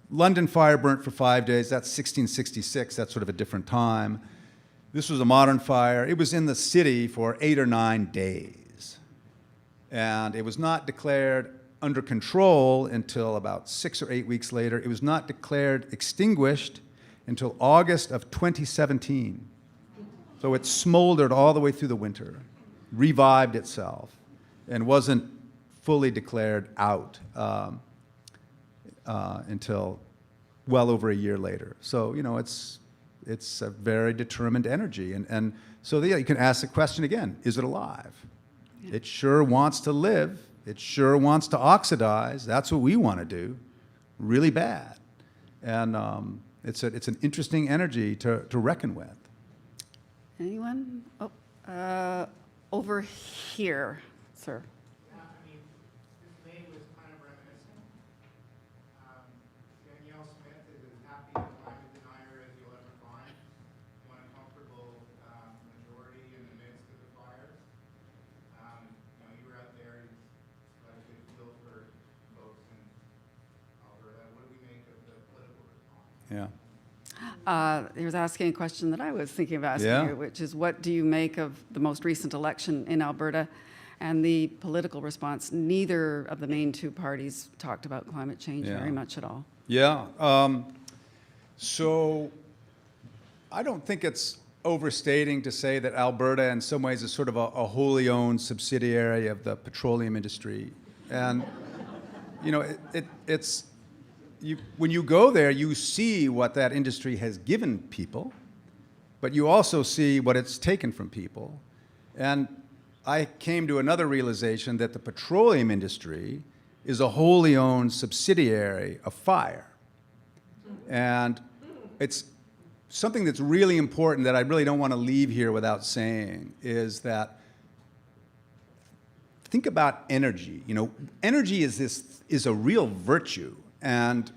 London fire burnt for 5 days. That's 1666. That's sort of a different time. This was a modern fire. It was in the city for 8 or 9 days. And it was not declared under control until about 6 or 8 weeks later. It was not declared extinguished until August of 2017. So it smoldered all the way through the winter, revived itself, and wasn't fully declared out until well over a year later. So, it's a very determined energy. And so you can ask the question again, is it alive? Yeah. It sure wants to live. It sure wants to oxidize. That's what we want to do, really bad. And it's an interesting energy to reckon with. Anyone? Oh, over here, sir. Yeah, this name was kind of reminiscent. Danielle Smith is as happy a climate denier as you'll ever find. Won a comfortable majority in the midst of the fires. You were out there, it's got a good feel for folks in Alberta. What do we make of the political response? Yeah. He was asking a question that I was thinking of asking Yeah. you, which is what do you make of the most recent election in Alberta and the political response? Neither of the main two parties talked about climate change very much at all. Yeah. So I don't think it's overstating to say that Alberta in some ways is sort of a wholly owned subsidiary of the petroleum industry. And, you know, when you go there, you see what that industry has given people, but you also see what it's taken from people. And I came to another realization that the petroleum industry is a wholly owned subsidiary of fire. And it's something that's really important that I really don't want to leave here without saying is that think about energy. You know, energy is a real virtue, and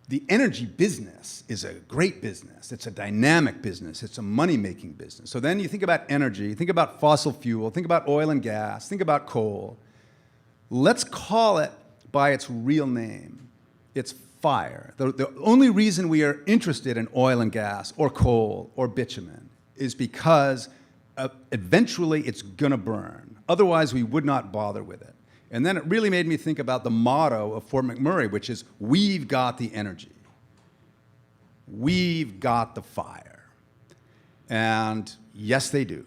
the energy business is a great business. It's a dynamic business. It's a money-making business. So then you think about energy, think about fossil fuel, think about oil and gas, think about coal. Let's call it by its real name. It's fire. The only reason we are interested in oil and gas or coal or bitumen is because eventually it's going to burn. Otherwise, we would not bother with it. And then it really made me think about the motto of Fort McMurray, which is, we've got the energy. We've got the fire. And yes, they do.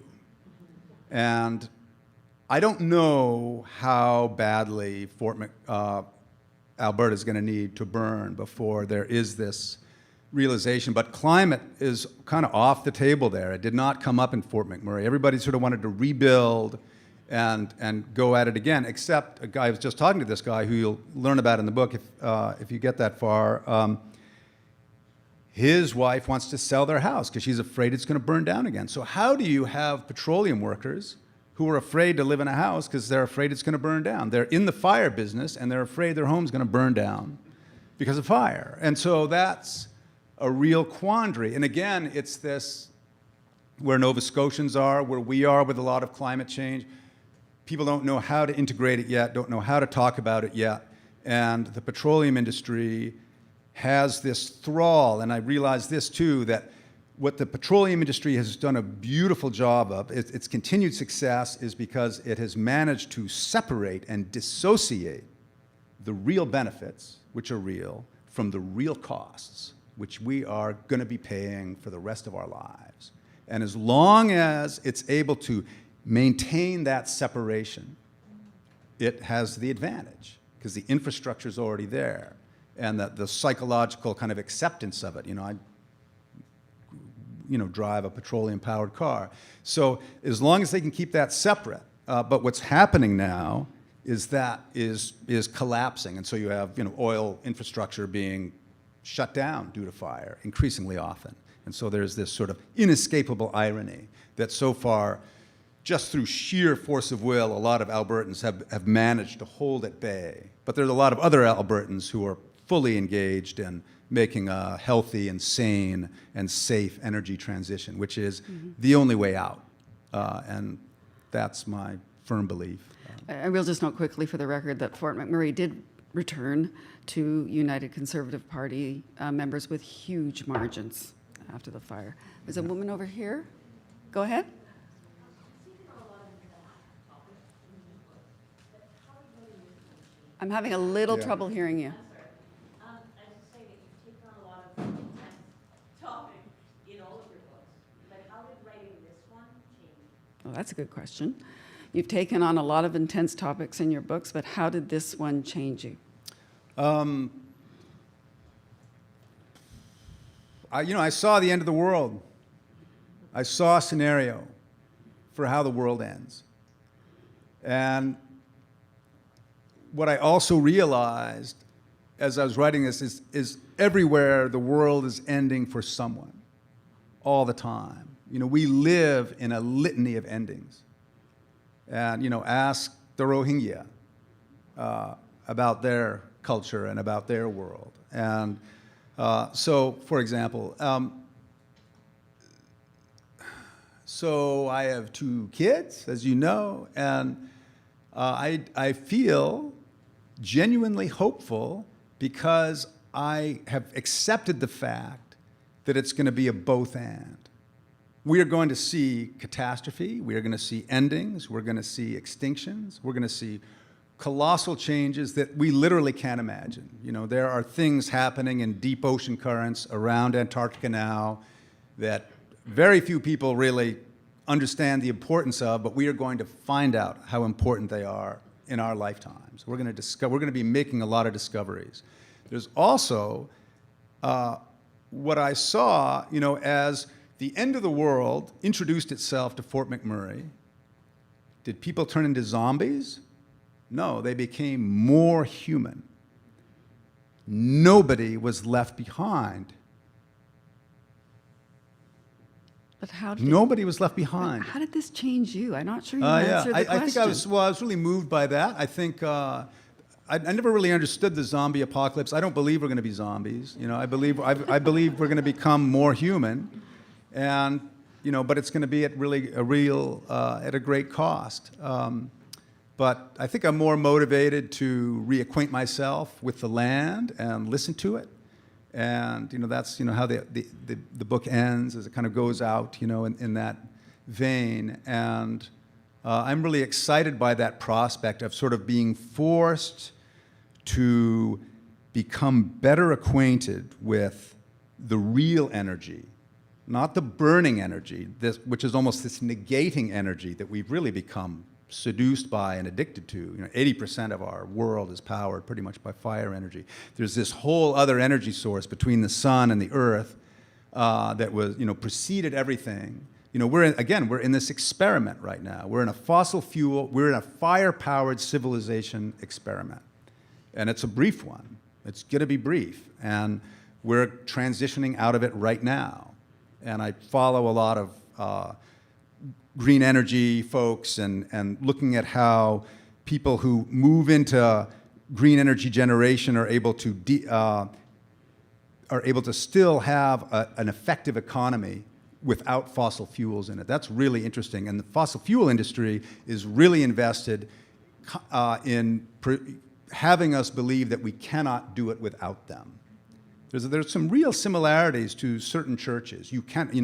And I don't know how badly Alberta is going to need to burn before there is this realization, but climate is kind of off the table there. It did not come up in Fort McMurray. Everybody sort of wanted to rebuild and go at it again, except a guy, I was just talking to this guy who you'll learn about in the book if you get that far. His wife wants to sell their house because she's afraid it's going to burn down again. So how do you have petroleum workers who are afraid to live in a house because they're afraid it's going to burn down? They're in the fire business, and they're afraid their home's going to burn down because of fire. And so that's a real quandary. And again, it's this, where Nova Scotians are, where we are with a lot of climate change. People don't know how to integrate it yet, don't know how to talk about it yet. And the petroleum industry has this thrall, and I realize this too, that what the petroleum industry has done a beautiful job of, its continued success is because it has managed to separate and dissociate the real benefits, which are real, from the real costs, which we are going to be paying for the rest of our lives. And as long as it's able to maintain that separation, it has the advantage, because the infrastructure is already there, and the psychological kind of acceptance of it. You know, I drive a petroleum-powered car. So as long as they can keep that separate, but what's happening now is that is collapsing, and so you have oil infrastructure being shut down due to fire increasingly often. And so there's this sort of inescapable irony that so far, just through sheer force of will, a lot of Albertans have managed to hold at bay. But there's a lot of other Albertans who are fully engaged in making a healthy and sane and safe energy transition, which is the only way out. And that's my firm belief. I will just note quickly for the record that Fort McMurray did return to United Conservative Party members with huge margins after the fire. There's a woman over here. Go ahead. I'm having a little trouble hearing you. I just say that you've taken on a lot of intense topics in all of your books, but how did writing this one change? Oh, that's a good question. You've taken on a lot of intense topics in your books, but how did this one change you? I saw the end of the world. I saw a scenario for how the world ends. And what I also realized as I was writing this is everywhere the world is ending for someone, all the time. We live in a litany of endings. And, ask the Rohingya about their culture and about their world. And so, for example, so I have 2 kids, as you know, and I feel genuinely hopeful because I have accepted the fact that it's going to be a both and. We are going to see catastrophe, we are going to see endings, we're going to see extinctions, we're going to see colossal changes that we literally can't imagine. There are things happening in deep ocean currents around Antarctica now that very few people really understand the importance of, but we are going to find out how important they are in our lifetimes. We're going to be making a lot of discoveries. There's also what I saw, as the end of the world introduced itself to Fort McMurray. Did people turn into zombies? No, they became more human. Nobody was left behind. But how did Nobody was left behind. How did this change you? I'm not sure you answered the question. I think I was really moved by that. I think I never really understood the zombie apocalypse. I don't believe we're going to be zombies. I believe we're going to become more human, and but it's going to be at a great cost. But I think I'm more motivated to reacquaint myself with the land and listen to it. And that's how the book ends, as it kind of goes out in that vein. And I'm really excited by that prospect of sort of being forced to become better acquainted with the real energy, not the burning energy, which is almost this negating energy that we've really become seduced by and addicted to. 80% of our world is powered pretty much by fire energy. There's this whole other energy source between the sun and the earth that was, preceded everything. We're in this experiment right now. We're in a fire-powered civilization experiment. And it's a brief one. It's going to be brief. And we're transitioning out of it right now. And I follow a lot of green energy folks and looking at how people who move into green energy generation are able to still have an effective economy without fossil fuels in it. That's really interesting. And the fossil fuel industry is really invested in having us believe that we cannot do it without them. There's some real similarities to certain churches. You can't,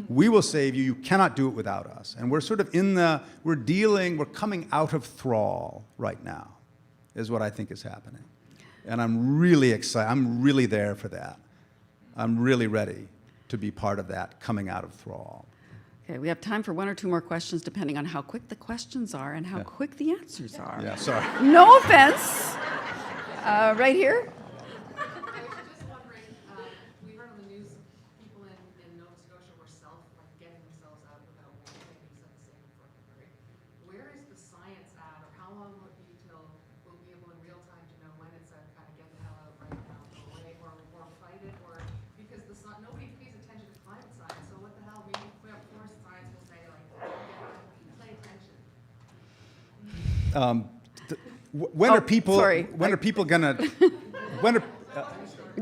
we will save you. You cannot do it without us. And we're sort of we're coming out of thrall right now, is what I think is happening. And I'm really excited. I'm really there for that. I'm really ready to be part of that coming out of thrall. Okay, we have time for one or two more questions, depending on how quick the questions are and how quick the answers are. Yeah, sorry. No offense. Right here. When are people gonna? Do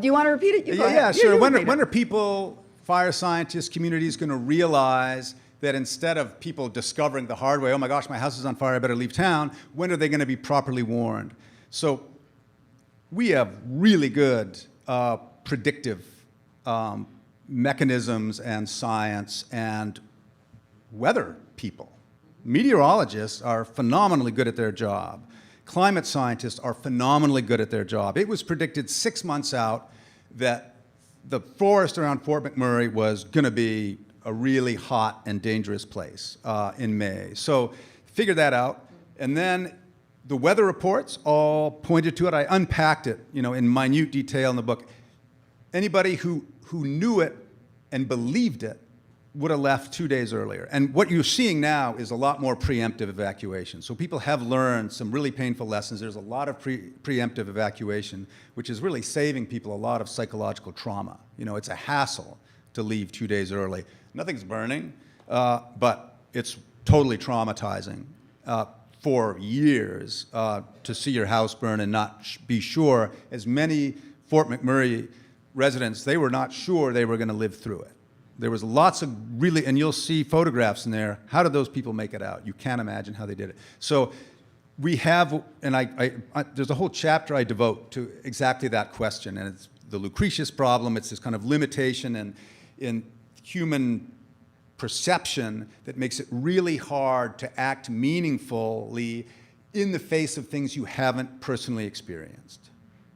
you want to repeat it? Yeah, sure. When are people, fire scientists, communities, going to realize that instead of people discovering the hard way, oh my gosh, my house is on fire, I better leave town, when are they going to be properly warned? So we have really good predictive mechanisms and science and weather people. Meteorologists are phenomenally good at their job. Climate scientists are phenomenally good at their job. It was predicted 6 months out that the forest around Fort McMurray was going to be a really hot and dangerous place in May. So figured that out. And then the weather reports all pointed to it. I unpacked it, in minute detail in the book. Anybody who knew it and believed it would have left 2 days earlier. And what you're seeing now is a lot more preemptive evacuation. So people have learned some really painful lessons. There's a lot of preemptive evacuation, which is really saving people a lot of psychological trauma. It's a hassle to leave 2 days early. Nothing's burning, but it's totally traumatizing for years to see your house burn and not be sure. As many Fort McMurray residents, they were not sure they were going to live through it. There was lots of really, and you'll see photographs in there. How did those people make it out? You can't imagine how they did it. So we have, and there's a whole chapter I devote to exactly that question, and it's the Lucretius problem. It's this kind of limitation in human perception that makes it really hard to act meaningfully in the face of things you haven't personally experienced.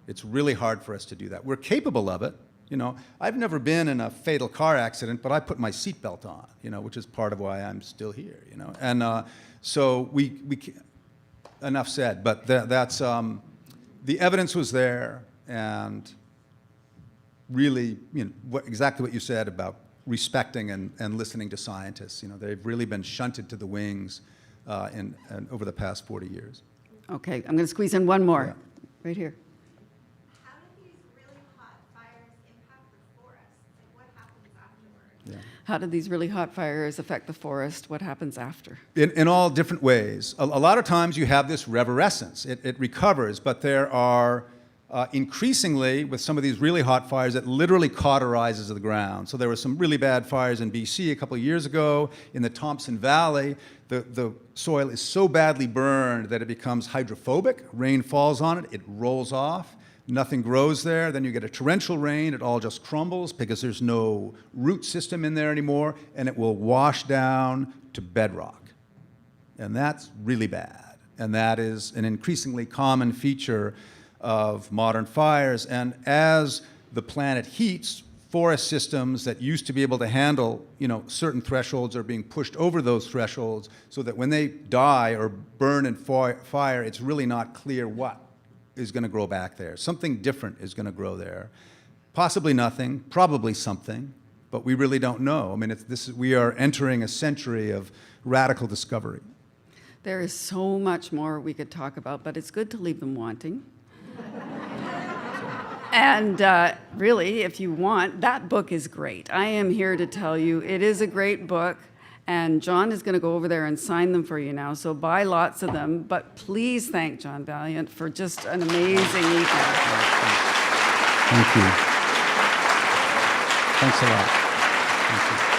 It's really hard for us to do that. We're capable of it. You know, I've never been in a fatal car accident, but I put my seatbelt on, you know, which is part of why I'm still here, you know. And so enough said, but that's, the evidence was there, and really, you know, exactly what you said about respecting and listening to scientists. You know, they've really been shunted to the wings over the past 40 years. Okay, I'm going to squeeze in one more, Yeah. right here. How do these really hot fires impact the forest? Like, what happens afterwards? Yeah. How do these really hot fires affect the forest? What happens after? In all different ways. A lot of times you have this reverescence. It recovers, but there are increasingly, with some of these really hot fires, it literally cauterizes the ground. So there were some really bad fires in BC a couple of years ago. In the Thompson Valley, the soil is so badly burned that it becomes hydrophobic. Rain falls on it, it rolls off. Nothing grows there. Then you get a torrential rain, it all just crumbles because there's no root system in there anymore, and it will wash down to bedrock. And that's really bad. And that is an increasingly common feature of modern fires. And as the planet heats, forest systems that used to be able to handle, you know, certain thresholds are being pushed over those thresholds, so that when they die or burn in fire, it's really not clear what is going to grow back there. Something different is going to grow there. Possibly nothing, probably something, but we really don't know. I mean, we are entering a century of radical discovery. There is so much more we could talk about, but it's good to leave them wanting. And really, if you want, that book is great. I am here to tell you it is a great book, and John is going to go over there and sign them for you now, so buy lots of them. But please thank John Vaillant for just an amazing evening. Thank you. Thanks a lot. Thank you.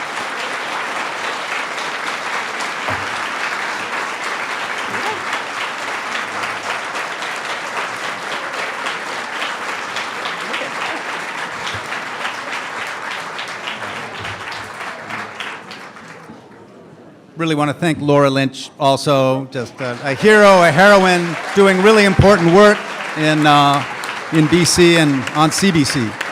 Really want to thank Laura Lynch, also, just a hero, a heroine, doing really important work in BC and on CBC.